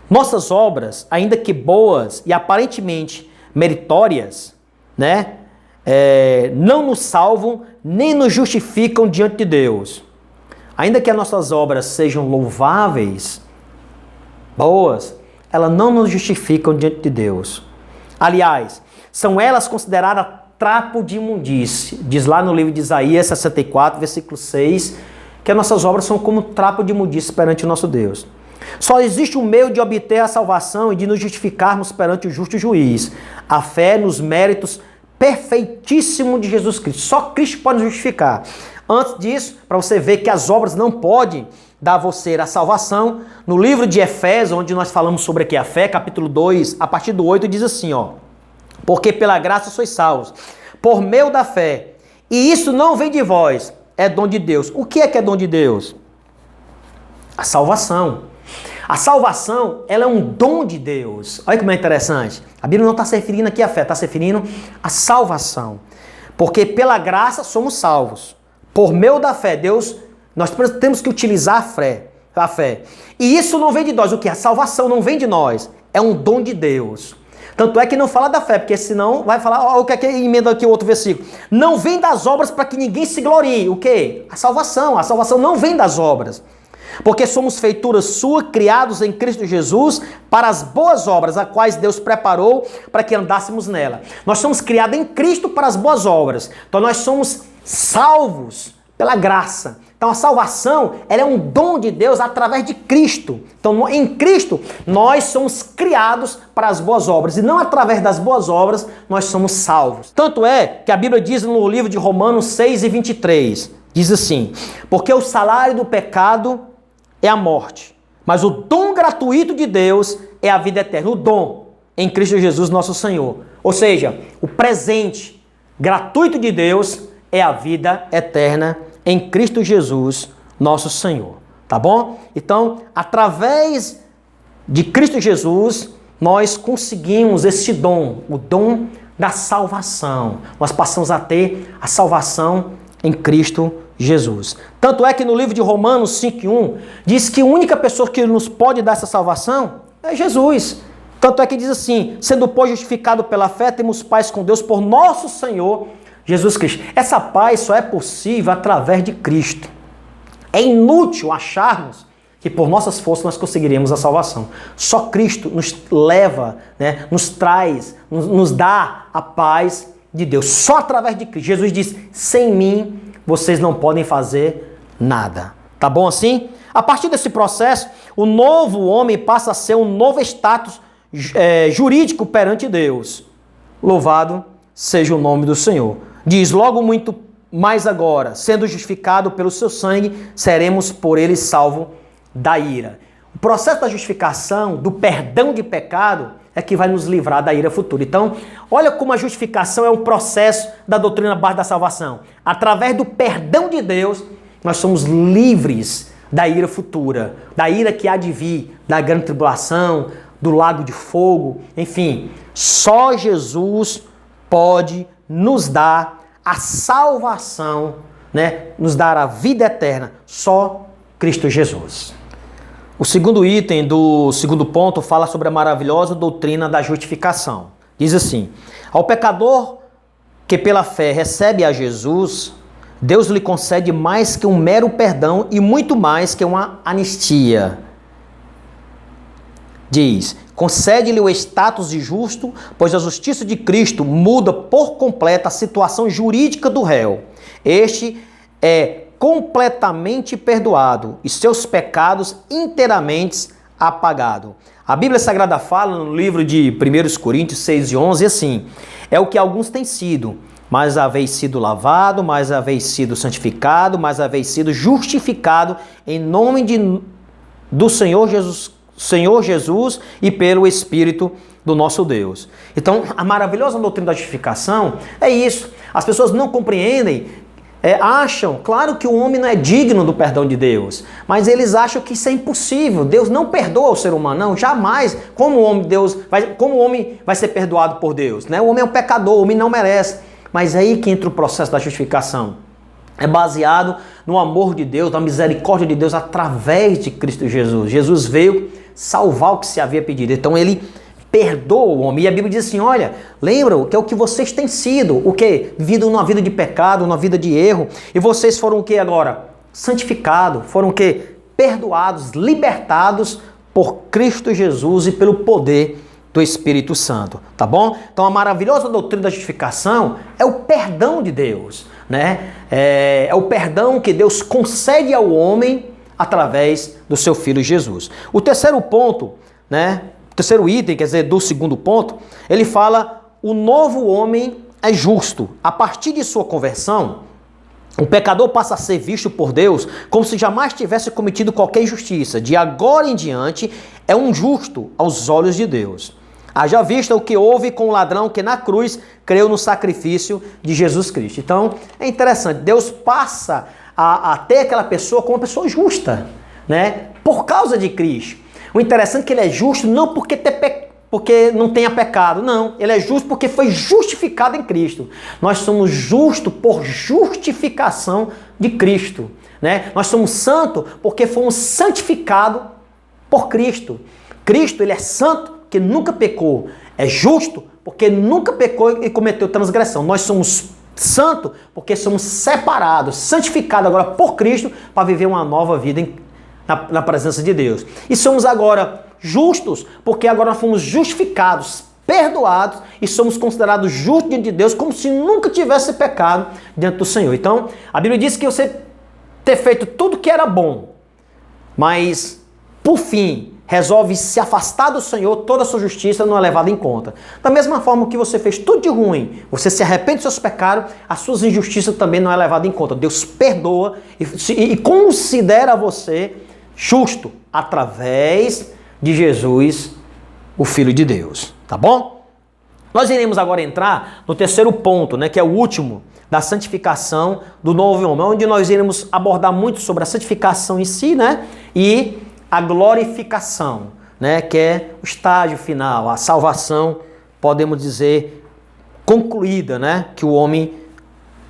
nossas obras, ainda que boas e aparentemente meritórias, né, não nos salvam nem nos justificam diante de Deus. Ainda que as nossas obras sejam louváveis, boas, elas não nos justificam diante de Deus. Aliás, são elas consideradas trapo de imundície. Diz lá no livro de Isaías 64, versículo 6, que as nossas obras são como trapo de imundície perante o nosso Deus. Só existe um meio de obter a salvação e de nos justificarmos perante o justo juiz: a fé nos méritos perfeitíssimos de Jesus Cristo. Só Cristo pode nos justificar. Antes disso, para você ver que as obras não podem dar a você a salvação, no livro de Efésios, onde nós falamos sobre aqui a fé, capítulo 2, a partir do 8, diz assim, ó: porque pela graça sois salvos, por meio da fé, e isso não vem de vós, é dom de Deus. O que é dom de Deus? A salvação. A salvação, ela é um dom de Deus. Olha como é interessante. A Bíblia não está se referindo aqui à fé, está se referindo à salvação. Porque pela graça somos salvos. Por meio da fé, Deus, nós temos que utilizar a fé. E isso não vem de nós. O que? A salvação não vem de nós. É um dom de Deus. Tanto é que não fala da fé, porque senão vai falar, o que é que emenda aqui o outro versículo? Não vem das obras para que ninguém se glorie. O quê? A salvação. A salvação não vem das obras. Porque somos feituras suas, criados em Cristo Jesus, para as boas obras, as quais Deus preparou para que andássemos nela. Nós somos criados em Cristo para as boas obras. Então nós somos salvos pela graça. Então a salvação, ela é um dom de Deus através de Cristo. Então em Cristo nós somos criados para as boas obras. E não através das boas obras nós somos salvos. Tanto é que a Bíblia diz no livro de Romanos 6:23, diz assim: porque o salário do pecado é a morte, mas o dom gratuito de Deus é a vida eterna. O dom em Cristo Jesus nosso Senhor. Ou seja, o presente gratuito de Deus é a vida eterna em Cristo Jesus nosso Senhor. Tá bom? Então, através de Cristo Jesus, nós conseguimos esse dom, o dom da salvação. Nós passamos a ter a salvação em Cristo Jesus. Tanto é que no livro de Romanos 5:1 diz que a única pessoa que nos pode dar essa salvação é Jesus. Tanto é que diz assim: sendo pois justificado pela fé, temos paz com Deus por nosso Senhor Jesus Cristo. Essa paz só é possível através de Cristo. É inútil acharmos que por nossas forças nós conseguiremos a salvação. Só Cristo nos leva, né, nos traz, nos dá a paz de Deus. Só através de Cristo. Jesus diz: sem mim vocês não podem fazer nada. Tá bom assim? A partir desse processo, o novo homem passa a ser um novo status jurídico perante Deus. Louvado seja o nome do Senhor. Diz: logo muito mais agora, sendo justificado pelo seu sangue, seremos por ele salvos da ira. O processo da justificação, do perdão de pecado, é que vai nos livrar da ira futura. Então, olha como a justificação é um processo da doutrina base da salvação. Através do perdão de Deus, nós somos livres da ira futura, da ira que há de vir, da grande tribulação, do lago de fogo, enfim, só Jesus pode nos dar a salvação, né? Nos dar a vida eterna, só Cristo Jesus. O segundo item do segundo ponto fala sobre a maravilhosa doutrina da justificação. Diz assim: ao pecador que pela fé recebe a Jesus, Deus lhe concede mais que um mero perdão e muito mais que uma anistia. Diz: concede-lhe o status de justo, pois a justiça de Cristo muda por completo a situação jurídica do réu. Este é completamente perdoado e seus pecados inteiramente apagados. A Bíblia Sagrada fala no livro de 1 Coríntios 6 e 11 assim: é o que alguns têm sido, mas haveis sido lavado, mas haveis sido santificado, mas haveis sido justificado em nome do Senhor Jesus e pelo Espírito do nosso Deus. Então, a maravilhosa doutrina da justificação é isso. As pessoas não compreendem, acham, claro que o homem não é digno do perdão de Deus, mas eles acham que isso é impossível. Deus não perdoa o ser humano, não, jamais. Como o homem vai ser perdoado por Deus, né? O homem é um pecador, o homem não merece. Mas é aí que entra o processo da justificação. É baseado no amor de Deus, na misericórdia de Deus através de Cristo Jesus. Jesus veio salvar o que se havia pedido. Então ele perdoa o homem. E a Bíblia diz assim: olha, lembra que é o que vocês têm sido. O quê? Vivido numa vida de pecado, numa vida de erro. E vocês foram o quê agora? Santificados. Foram o quê? Perdoados, libertados por Cristo Jesus e pelo poder do Espírito Santo, tá bom? Então a maravilhosa doutrina da justificação é o perdão de Deus, né? É o perdão que Deus concede ao homem através do seu Filho Jesus. O terceiro ponto, né? O terceiro item, quer dizer, do segundo ponto, ele fala: o novo homem é justo. A partir de sua conversão, o pecador passa a ser visto por Deus como se jamais tivesse cometido qualquer injustiça. De agora em diante, é um justo aos olhos de Deus. Haja vista o que houve com o ladrão que na cruz creu no sacrifício de Jesus Cristo. Então, é interessante, Deus passa a ter aquela pessoa como uma pessoa justa, né? Por causa de Cristo. O interessante é que ele é justo não porque não tenha pecado, não. Ele é justo porque foi justificado em Cristo. Nós somos justos por justificação de Cristo, né? Nós somos santos porque fomos santificados por Cristo. Cristo, ele é santo que nunca pecou, é justo porque nunca pecou e cometeu transgressão. Nós somos santos porque somos separados, santificados agora por Cristo para viver uma nova vida na presença de Deus. E somos agora justos porque agora nós fomos justificados, perdoados e somos considerados justos diante de Deus como se nunca tivesse pecado diante do Senhor. Então, a Bíblia diz que você ter feito tudo que era bom, mas por fim resolve se afastar do Senhor, toda a sua justiça não é levada em conta. Da mesma forma que você fez tudo de ruim, você se arrepende dos seus pecados, as suas injustiças também não é levada em conta. Deus perdoa e considera você justo através de Jesus, o Filho de Deus. Tá bom? Nós iremos agora entrar no terceiro ponto, né, que é o último, da santificação do novo homem, onde nós iremos abordar muito sobre a santificação em si, né, e a glorificação, né, que é o estágio final, a salvação, podemos dizer, concluída, né, que o homem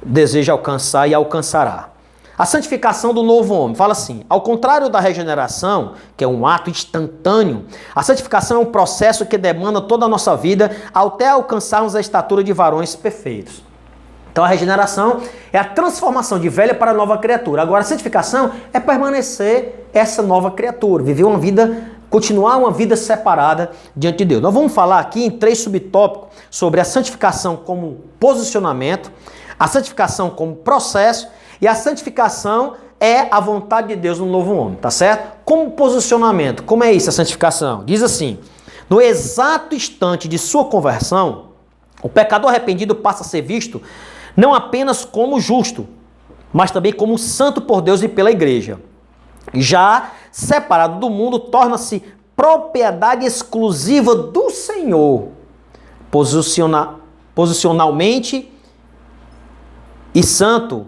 deseja alcançar e alcançará. A santificação do novo homem, fala assim: ao contrário da regeneração, que é um ato instantâneo, a santificação é um processo que demanda toda a nossa vida até alcançarmos a estatura de varões perfeitos. Então a regeneração é a transformação de velha para nova criatura. Agora a santificação é permanecer essa nova criatura, viver uma vida, continuar uma vida separada diante de Deus. Nós vamos falar aqui em 3 subtópicos sobre a santificação como posicionamento, a santificação como processo e a santificação é a vontade de Deus no novo homem, tá certo? Como posicionamento, como é isso a santificação? Diz assim: no exato instante de sua conversão, o pecador arrependido passa a ser visto não apenas como justo, mas também como santo por Deus e pela igreja. Já separado do mundo, torna-se propriedade exclusiva do Senhor, posicionalmente e santo,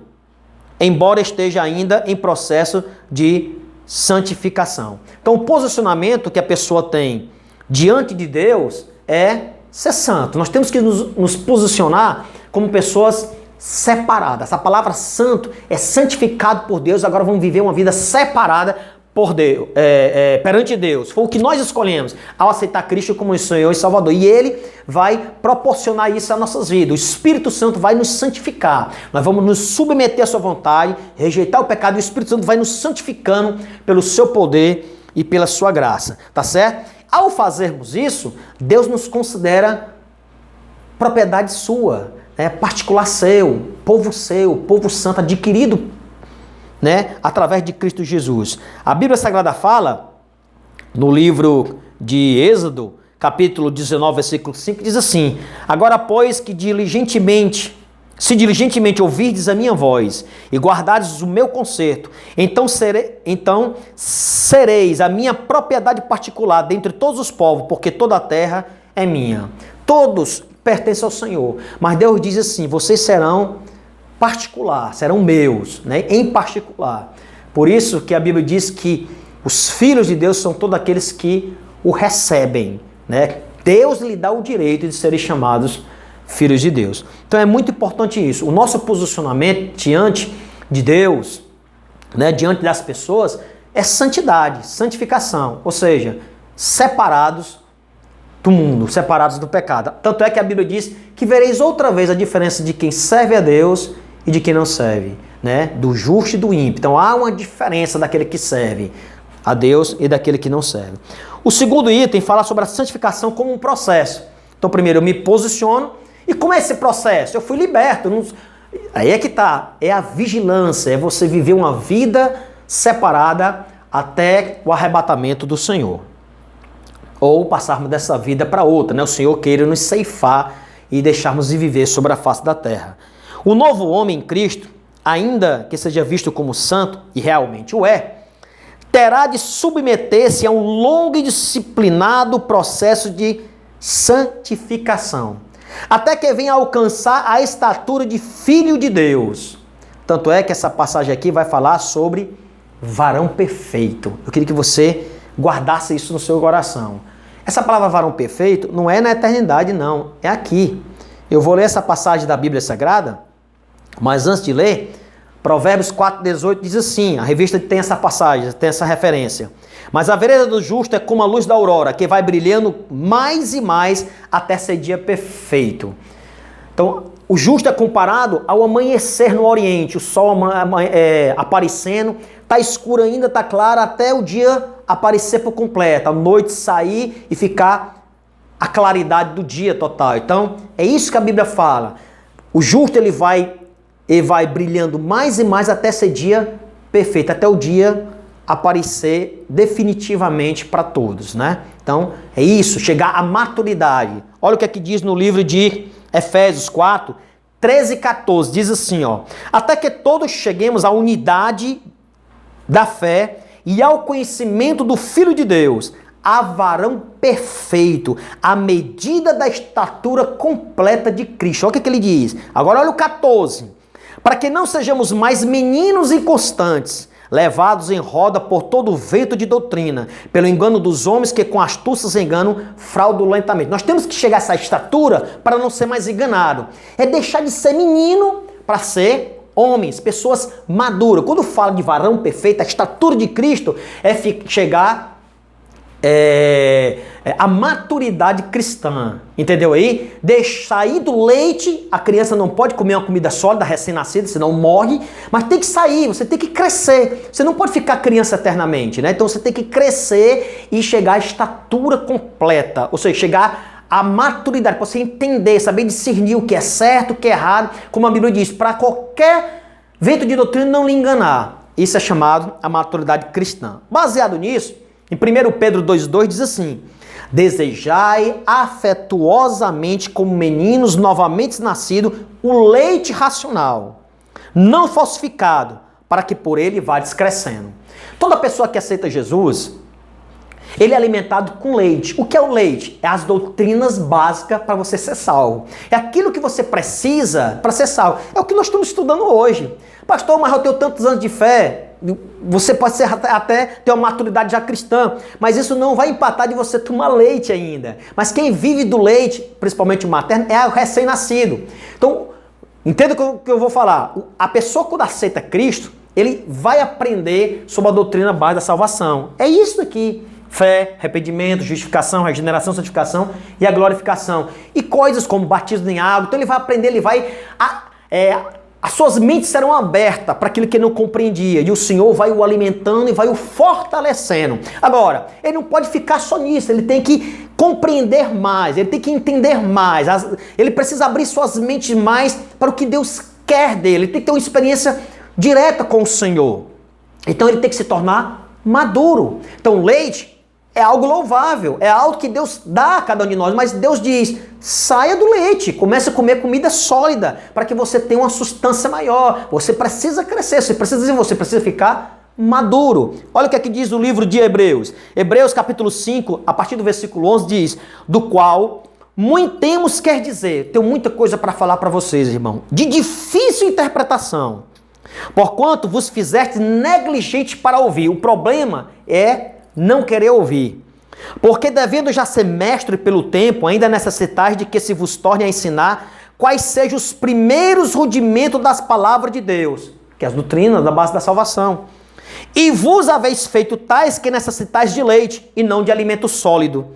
embora esteja ainda em processo de santificação. Então, o posicionamento que a pessoa tem diante de Deus é ser santo. Nós temos que nos posicionar como pessoas separadas. A palavra santo é santificado por Deus, agora vamos viver uma vida separada por Deus, perante Deus. Foi o que nós escolhemos ao aceitar Cristo como Senhor e Salvador. E Ele vai proporcionar isso às nossas vidas. O Espírito Santo vai nos santificar. Nós vamos nos submeter à sua vontade, rejeitar o pecado, e o Espírito Santo vai nos santificando pelo seu poder e pela sua graça. Tá certo? Ao fazermos isso, Deus nos considera propriedade sua, né? Particular seu, povo santo, adquirido, né? Através de Cristo Jesus. A Bíblia Sagrada fala, no livro de Êxodo, capítulo 19, versículo 5, diz assim: agora, pois que se diligentemente ouvirdes a minha voz e guardardes o meu conserto, então sereis a minha propriedade particular dentre todos os povos, porque toda a terra é minha. Todos pertencem ao Senhor, mas Deus diz assim: vocês serão particular, serão meus, né? Em particular. Por isso que a Bíblia diz que os filhos de Deus são todos aqueles que o recebem, né? Deus lhe dá o direito de serem chamados filhos de Deus. Então é muito importante isso. O nosso posicionamento diante de Deus, né, diante das pessoas, é santidade, santificação, ou seja, separados do mundo, separados do pecado. Tanto é que a Bíblia diz que vereis outra vez a diferença de quem serve a Deus e de quem não serve, né? Do justo e do ímpio. Então há uma diferença daquele que serve a Deus e daquele que não serve. O segundo item fala sobre a santificação como um processo. Então primeiro eu me posiciono. E como é esse processo? Eu fui liberto. Aí é que tá. É a vigilância. É você viver uma vida separada até o arrebatamento do Senhor. Ou passarmos dessa vida para outra, né? O Senhor queira nos ceifar e deixarmos de viver sobre a face da terra. O novo homem em Cristo, ainda que seja visto como santo, e realmente o é, terá de submeter-se a um longo e disciplinado processo de santificação, até que venha a alcançar a estatura de filho de Deus. Tanto é que essa passagem aqui vai falar sobre varão perfeito. Eu queria que você guardasse isso no seu coração. Essa palavra varão perfeito não é na eternidade, não. É aqui. Eu vou ler essa passagem da Bíblia Sagrada, mas antes de ler, Provérbios 4,18 diz assim, a revista tem essa passagem, tem essa referência. Mas a vereda do justo é como a luz da aurora, que vai brilhando mais e mais até ser dia perfeito. Então, o justo é comparado ao amanhecer no Oriente, o sol aparecendo, está escuro ainda, está claro, até o dia aparecer por completo, a noite sair e ficar a claridade do dia total. Então, é isso que a Bíblia fala. O justo ele vai brilhando mais e mais até ser dia perfeito, até o dia aparecer definitivamente para todos, né? Então, é isso, chegar à maturidade. Olha o que aqui diz no livro de Efésios 4, 13 e 14, diz assim, ó: até que todos cheguemos à unidade da fé e ao conhecimento do Filho de Deus, a varão perfeito, à medida da estatura completa de Cristo. Olha o que ele diz. Agora olha o 14. Para que não sejamos mais meninos inconstantes, levados em roda por todo o vento de doutrina, pelo engano dos homens que com astúcias enganam fraudulentamente. Nós temos que chegar a essa estatura para não ser mais enganado. É deixar de ser menino para ser homens, pessoas maduras. Quando fala de varão perfeito, a estatura de Cristo é chegar a maturidade cristã, entendeu aí? Sair do leite, a criança não pode comer uma comida sólida, recém-nascida, senão morre, mas tem que sair, você tem que crescer, você não pode ficar criança eternamente, né? Então você tem que crescer e chegar à estatura completa, ou seja, chegar à maturidade, para você entender, saber discernir o que é certo, o que é errado, como a Bíblia diz, para qualquer vento de doutrina não lhe enganar. Isso é chamado a maturidade cristã. Baseado nisso, em 1 Pedro 2,2 diz assim: desejai afetuosamente como meninos novamente nascidos o leite racional, não falsificado, para que por ele vá crescendo. Toda pessoa que aceita Jesus, ele é alimentado com leite. O que é o leite? É as doutrinas básicas para você ser salvo. É aquilo que você precisa para ser salvo. É o que nós estamos estudando hoje. Pastor, mas eu tenho tantos anos de fé. Você pode ser até ter uma maturidade já cristã, mas isso não vai empatar de você tomar leite ainda. Mas quem vive do leite, principalmente o materno, é o recém-nascido. Então, entenda o que eu vou falar. A pessoa, quando aceita Cristo, ele vai aprender sobre a doutrina base da salvação. É isso aqui. Fé, arrependimento, justificação, regeneração, santificação e a glorificação. E coisas como batismo em água. Então ele vai aprender, as suas mentes serão abertas para aquilo que ele não compreendia. E o Senhor vai o alimentando e vai o fortalecendo. Agora, ele não pode ficar só nisso. Ele tem que compreender mais. Ele tem que entender mais. Ele precisa abrir suas mentes mais para o que Deus quer dele. Ele tem que ter uma experiência direta com o Senhor. Então ele tem que se tornar maduro. Então o leite é algo louvável, é algo que Deus dá a cada um de nós, mas Deus diz, saia do leite, comece a comer comida sólida, para que você tenha uma substância maior. Você precisa crescer, você precisa ficar maduro. Olha o que aqui diz o livro de Hebreus. Hebreus capítulo 5, a partir do versículo 11 diz, do qual muito temos quer dizer, tenho muita coisa para falar para vocês, irmão, de difícil interpretação, porquanto vos fizeste negligente para ouvir. O problema é não querer ouvir. Porque devendo já ser mestre pelo tempo, ainda necessitais de que se vos torne a ensinar quais sejam os primeiros rudimentos das palavras de Deus, que é as doutrinas da base da salvação. E vos haveis feito tais que necessitais de leite e não de alimento sólido.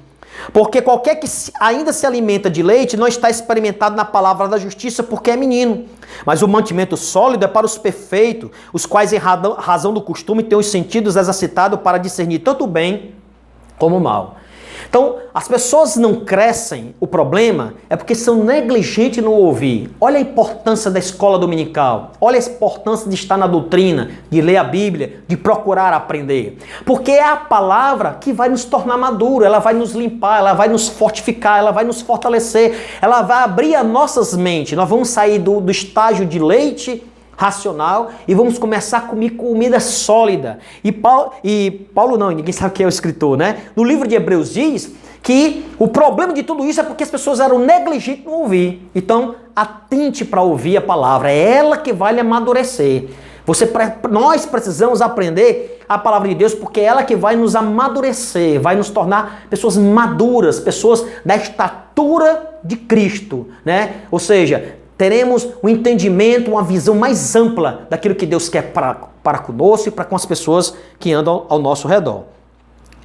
Porque qualquer que ainda se alimenta de leite não está experimentado na palavra da justiça, porque é menino. Mas o mantimento sólido é para os perfeitos, os quais em razão do costume têm os sentidos exercitados para discernir tanto o bem como o mal. Então, as pessoas não crescem, o problema é porque são negligentes no ouvir. Olha a importância da escola dominical, olha a importância de estar na doutrina, de ler a Bíblia, de procurar aprender. Porque é a palavra que vai nos tornar maduro, ela vai nos limpar, ela vai nos fortificar, ela vai nos fortalecer, ela vai abrir as nossas mentes. Nós vamos sair do estágio de leite racional e vamos começar a comer comida sólida. E Paulo não, ninguém sabe quem é o escritor, né? No livro de Hebreus diz que o problema de tudo isso é porque as pessoas eram negligentes no ouvir. Então, atente para ouvir a palavra, é ela que vai lhe amadurecer. Nós precisamos aprender a palavra de Deus porque é ela que vai nos amadurecer, vai nos tornar pessoas maduras, pessoas da estatura de Cristo, né? Ou seja, teremos um entendimento, uma visão mais ampla daquilo que Deus quer para conosco e para com as pessoas que andam ao nosso redor.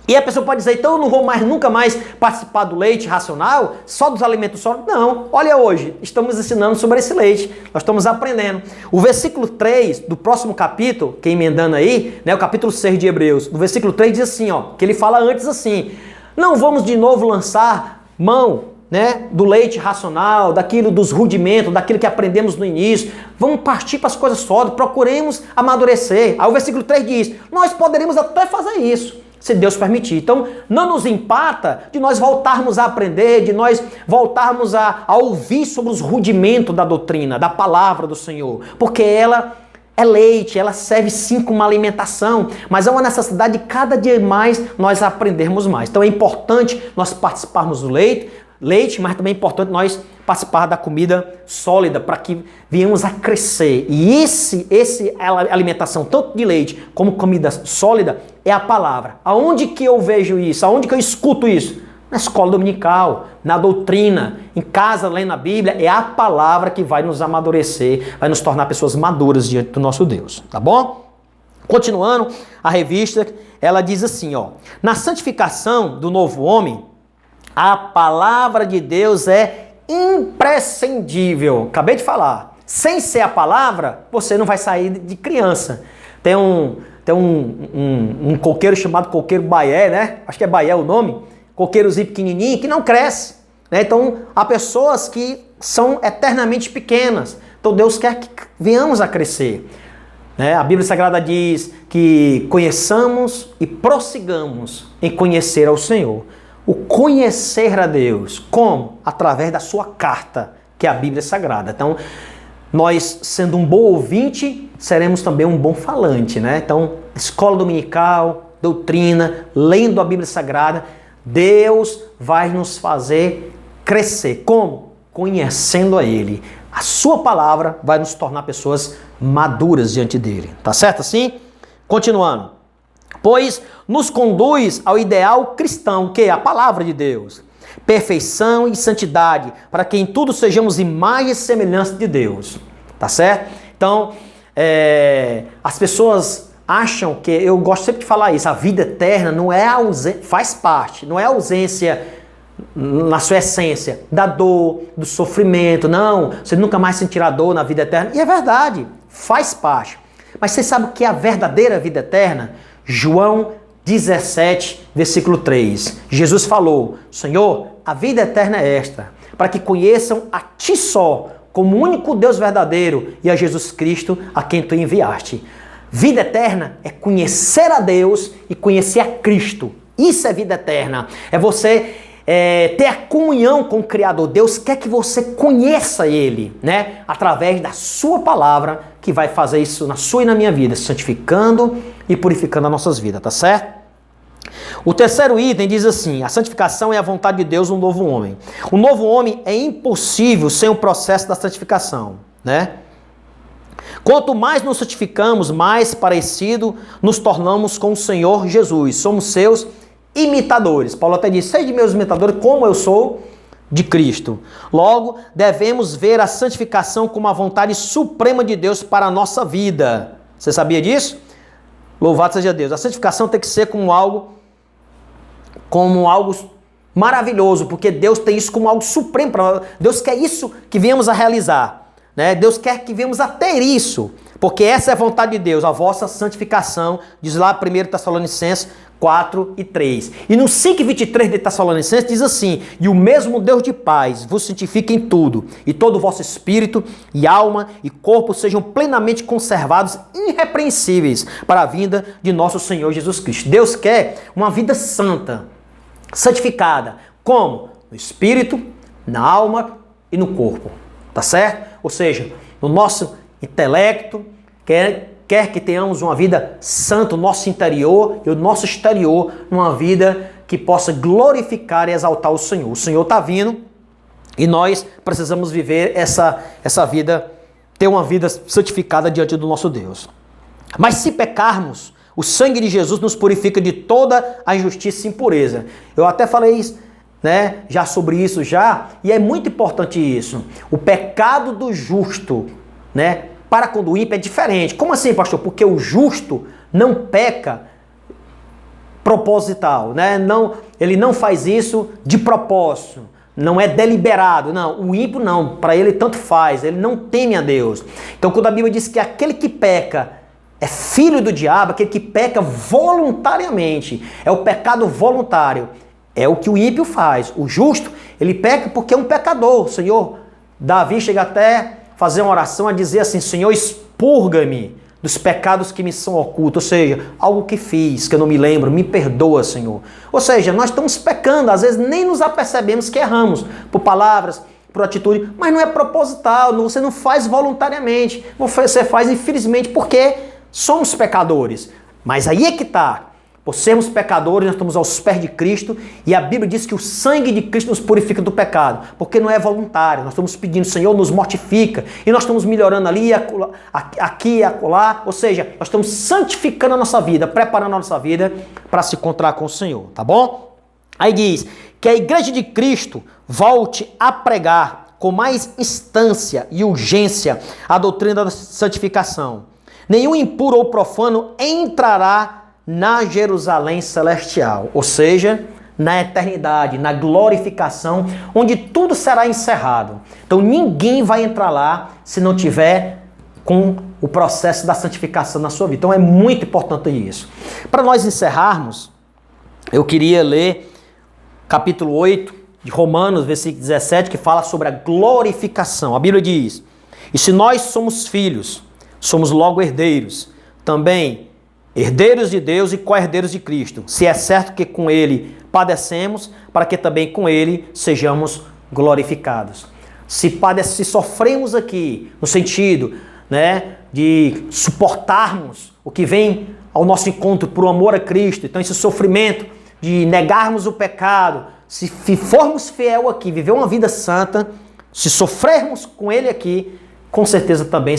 E a pessoa pode dizer, então eu não vou nunca mais participar do leite racional, só dos alimentos sólidos. Não, olha hoje, estamos ensinando sobre esse leite, nós estamos aprendendo. O versículo 3 do próximo capítulo, que emendando aí, né, o capítulo 6 de Hebreus, no versículo 3 diz assim, ó, que ele fala antes assim, não vamos de novo lançar mão, né, do leite racional, daquilo dos rudimentos, daquilo que aprendemos no início. Vamos partir para as coisas sólidas, procuremos amadurecer. Aí o versículo 3 diz, nós poderíamos até fazer isso, se Deus permitir. Então, não nos empata de nós voltarmos a aprender, de nós voltarmos a ouvir sobre os rudimentos da doutrina, da palavra do Senhor, porque ela é leite, ela serve sim como alimentação, mas há uma necessidade de cada dia mais nós aprendermos mais. Então é importante nós participarmos do leite, mas também é importante nós participar da comida sólida para que venhamos a crescer. E a alimentação, tanto de leite como comida sólida, é a palavra. Aonde que eu vejo isso? Aonde que eu escuto isso? Na escola dominical, na doutrina, em casa, lendo a Bíblia. É a palavra que vai nos amadurecer, vai nos tornar pessoas maduras diante do nosso Deus. Tá bom? Continuando, a revista, ela diz assim, ó, na santificação do novo homem, a palavra de Deus é imprescindível. Acabei de falar. Sem ser a palavra, você não vai sair de criança. Tem um coqueiro chamado coqueiro baié, né? Acho que é baié o nome. Coqueirozinho pequenininho que não cresce. Né? Então, há pessoas que são eternamente pequenas. Então, Deus quer que venhamos a crescer. Né? A Bíblia Sagrada diz que conheçamos e prossigamos em conhecer ao Senhor. O conhecer a Deus, como? Através da sua carta, que é a Bíblia Sagrada. Então, nós, sendo um bom ouvinte, seremos também um bom falante, né? Então, escola dominical, doutrina, lendo a Bíblia Sagrada, Deus vai nos fazer crescer. Como? Conhecendo a Ele. A sua palavra vai nos tornar pessoas maduras diante dEle. Tá certo assim? Continuando. Pois nos conduz ao ideal cristão, que é a palavra de Deus. Perfeição e santidade, para que em tudo sejamos imagem e semelhança de Deus. Tá certo? Então, as pessoas acham que, eu gosto sempre de falar isso, a vida eterna não é ausência, faz parte, não é ausência na sua essência, da dor, do sofrimento, não, você nunca mais sentirá dor na vida eterna, e é verdade, faz parte. Mas você sabe o que é a verdadeira vida eterna? João 17, versículo 3. Jesus falou, Senhor, a vida eterna é esta, para que conheçam a Ti só, como único Deus verdadeiro, e a Jesus Cristo, a quem Tu enviaste. Vida eterna é conhecer a Deus e conhecer a Cristo. Isso é vida eterna. É você ter a comunhão com o Criador. Deus quer que você conheça Ele, né? Através da sua palavra, que vai fazer isso na sua e na minha vida, santificando e purificando as nossas vidas, tá certo? O terceiro item diz assim, a santificação é a vontade de Deus no novo homem. O novo homem é impossível sem o processo da santificação, né? Quanto mais nos santificamos, mais parecido nos tornamos com o Senhor Jesus. Somos seus imitadores. Paulo até diz, sede meus imitadores como eu sou de Cristo. Logo, devemos ver a santificação como a vontade suprema de Deus para a nossa vida. Você sabia disso? Louvado seja Deus. A santificação tem que ser como algo maravilhoso, porque Deus tem isso como algo supremo. Deus quer isso que viemos a realizar. Né? Deus quer que venhamos a ter isso, porque essa é a vontade de Deus, a vossa santificação, diz lá 1 Tessalonicenses 4 e 3. E no 5 e 23 de Tessalonicenses diz assim, e o mesmo Deus de paz vos santifique em tudo, e todo o vosso espírito e alma e corpo sejam plenamente conservados, irrepreensíveis, para a vinda de nosso Senhor Jesus Cristo. Deus quer uma vida santa, santificada, como? No espírito, na alma e no corpo, tá certo? Ou seja, no nosso intelecto, quer que tenhamos uma vida santa, o nosso interior e o nosso exterior, uma vida que possa glorificar e exaltar o Senhor. O Senhor está vindo e nós precisamos viver essa vida, ter uma vida santificada diante do nosso Deus. Mas se pecarmos, o sangue de Jesus nos purifica de toda a injustiça e impureza. Eu até falei isso, né, já sobre isso já, e é muito importante isso. O pecado do justo, né, para com o ímpio é diferente. Como assim, pastor? Porque o justo não peca proposital, né? Ele não faz isso de propósito, não é deliberado. Não, o ímpio não, para ele tanto faz, ele não teme a Deus. Então quando a Bíblia diz que aquele que peca é filho do diabo, aquele que peca voluntariamente, é o pecado voluntário. É o que o ímpio faz. O justo, ele peca porque é um pecador. Senhor, Davi chega até fazer uma oração a dizer assim, Senhor, expurga-me dos pecados que me são ocultos. Ou seja, algo que fiz, que eu não me lembro, me perdoa, Senhor. Ou seja, nós estamos pecando, às vezes nem nos apercebemos que erramos, por palavras, por atitude, mas não é proposital, você não faz voluntariamente, você faz infelizmente porque somos pecadores. Mas aí é que está. Por sermos pecadores, nós estamos aos pés de Cristo e a Bíblia diz que o sangue de Cristo nos purifica do pecado, porque não é voluntário. Nós estamos pedindo, Senhor, nos mortifica e nós estamos melhorando ali, aqui e acolá, ou seja, nós estamos santificando a nossa vida, preparando a nossa vida para se encontrar com o Senhor, tá bom? Aí diz que a igreja de Cristo volte a pregar com mais instância e urgência a doutrina da santificação. Nenhum impuro ou profano entrará na Jerusalém celestial, ou seja, na eternidade, na glorificação, onde tudo será encerrado. Então ninguém vai entrar lá se não tiver com o processo da santificação na sua vida. Então é muito importante isso. Para nós encerrarmos, eu queria ler capítulo 8 de Romanos, versículo 17, que fala sobre a glorificação. A Bíblia diz, e se nós somos filhos, somos logo herdeiros, também herdeiros de Deus e co-herdeiros de Cristo, se é certo que com Ele padecemos, para que também com Ele sejamos glorificados. Se sofremos aqui, no sentido, né, de suportarmos o que vem ao nosso encontro por amor a Cristo, então esse sofrimento de negarmos o pecado, se formos fiel aqui, viver uma vida santa, se sofrermos com Ele aqui, com certeza também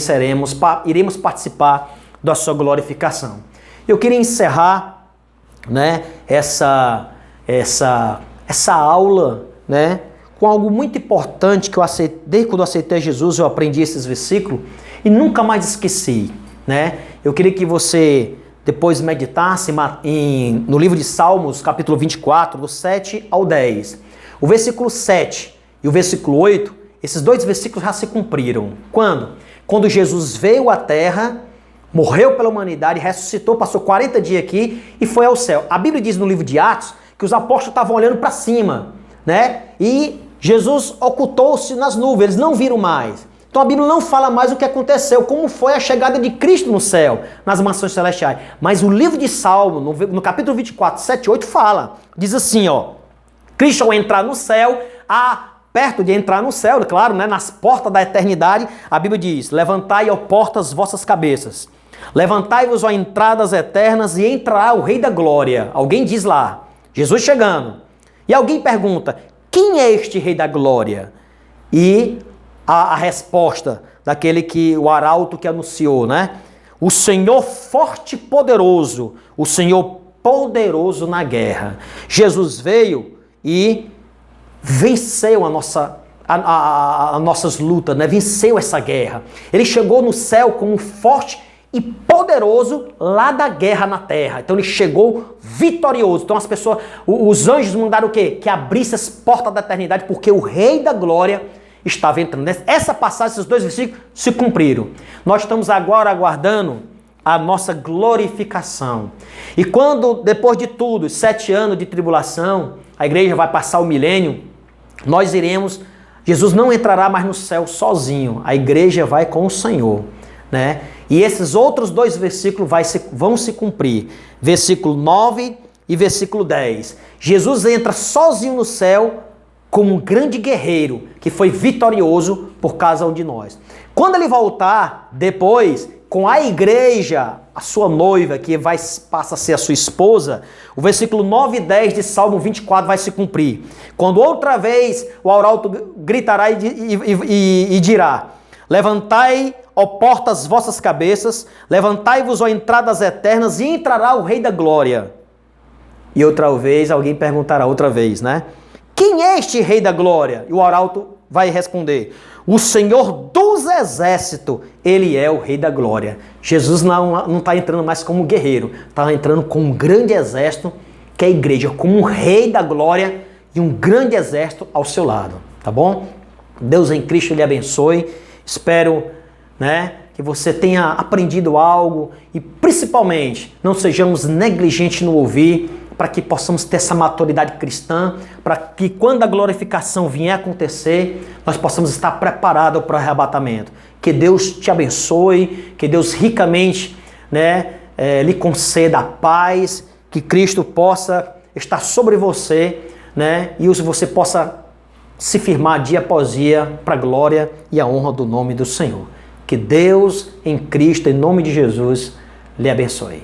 iremos participar da sua glorificação. Eu queria encerrar, né, essa aula, né, com algo muito importante que eu aceitei, desde quando eu aceitei Jesus, eu aprendi esses versículos e nunca mais esqueci, né? Eu queria que você depois meditasse no livro de Salmos, capítulo 24, do 7 ao 10. O versículo 7 e o versículo 8, esses dois versículos já se cumpriram. Quando? Quando Jesus veio à terra, morreu pela humanidade, ressuscitou, passou 40 dias aqui e foi ao céu. A Bíblia diz no livro de Atos que os apóstolos estavam olhando para cima, né? E Jesus ocultou-se nas nuvens, eles não viram mais. Então a Bíblia não fala mais o que aconteceu, como foi a chegada de Cristo no céu, nas mansões celestiais. Mas o livro de Salmo, no capítulo 24, 7 e 8, fala, diz assim, ó, Cristo ao entrar no céu, perto de entrar no céu, claro, né, nas portas da eternidade, a Bíblia diz, levantai, ó portas, vossas cabeças, levantai-vos, ó entradas eternas, e entrará o Rei da Glória. Alguém diz lá, Jesus chegando. E alguém pergunta, quem é este Rei da Glória? E a resposta daquele o arauto que anunciou, né? O Senhor forte e poderoso, o Senhor poderoso na guerra. Jesus veio e venceu as nossas lutas, né? Venceu essa guerra. Ele chegou no céu como forte e poderoso lá da guerra na terra. Então ele chegou vitorioso. Então os anjos mandaram o quê? Que abrisse as portas da eternidade, porque o Rei da Glória estava entrando. Essa passagem, esses dois versículos se cumpriram. Nós estamos agora aguardando a nossa glorificação. E quando, depois de tudo, 7 anos de tribulação, a igreja vai passar o milênio, nós iremos, Jesus não entrará mais no céu sozinho, a igreja vai com o Senhor, né? E esses outros dois versículos vão se cumprir, versículo 9 e versículo 10. Jesus entra sozinho no céu como um grande guerreiro que foi vitorioso por causa de nós. Quando ele voltar, depois, com a igreja, a sua noiva, que passa a ser a sua esposa, o versículo 9 e 10 de Salmo 24 vai se cumprir. Quando outra vez o arauto gritará e dirá, levantai, ó portas, vossas cabeças, levantai-vos, ó entradas eternas, e entrará o Rei da Glória. E outra vez, alguém perguntará outra vez, né? Quem é este Rei da Glória? E o arauto vai responder, o Senhor dos Exércitos, ele é o Rei da Glória. Jesus não está entrando mais como guerreiro, está entrando com um grande exército, que é a igreja, como um Rei da Glória e um grande exército ao seu lado, tá bom? Deus em Cristo lhe abençoe, espero, né, que você tenha aprendido algo e principalmente não sejamos negligentes no ouvir, para que possamos ter essa maturidade cristã, para que quando a glorificação vier acontecer, nós possamos estar preparados para o arrebatamento. Que Deus te abençoe, que Deus ricamente, né, lhe conceda a paz, que Cristo possa estar sobre você, né, e você possa se firmar dia após dia para a glória e a honra do nome do Senhor. Que Deus em Cristo, em nome de Jesus, lhe abençoe.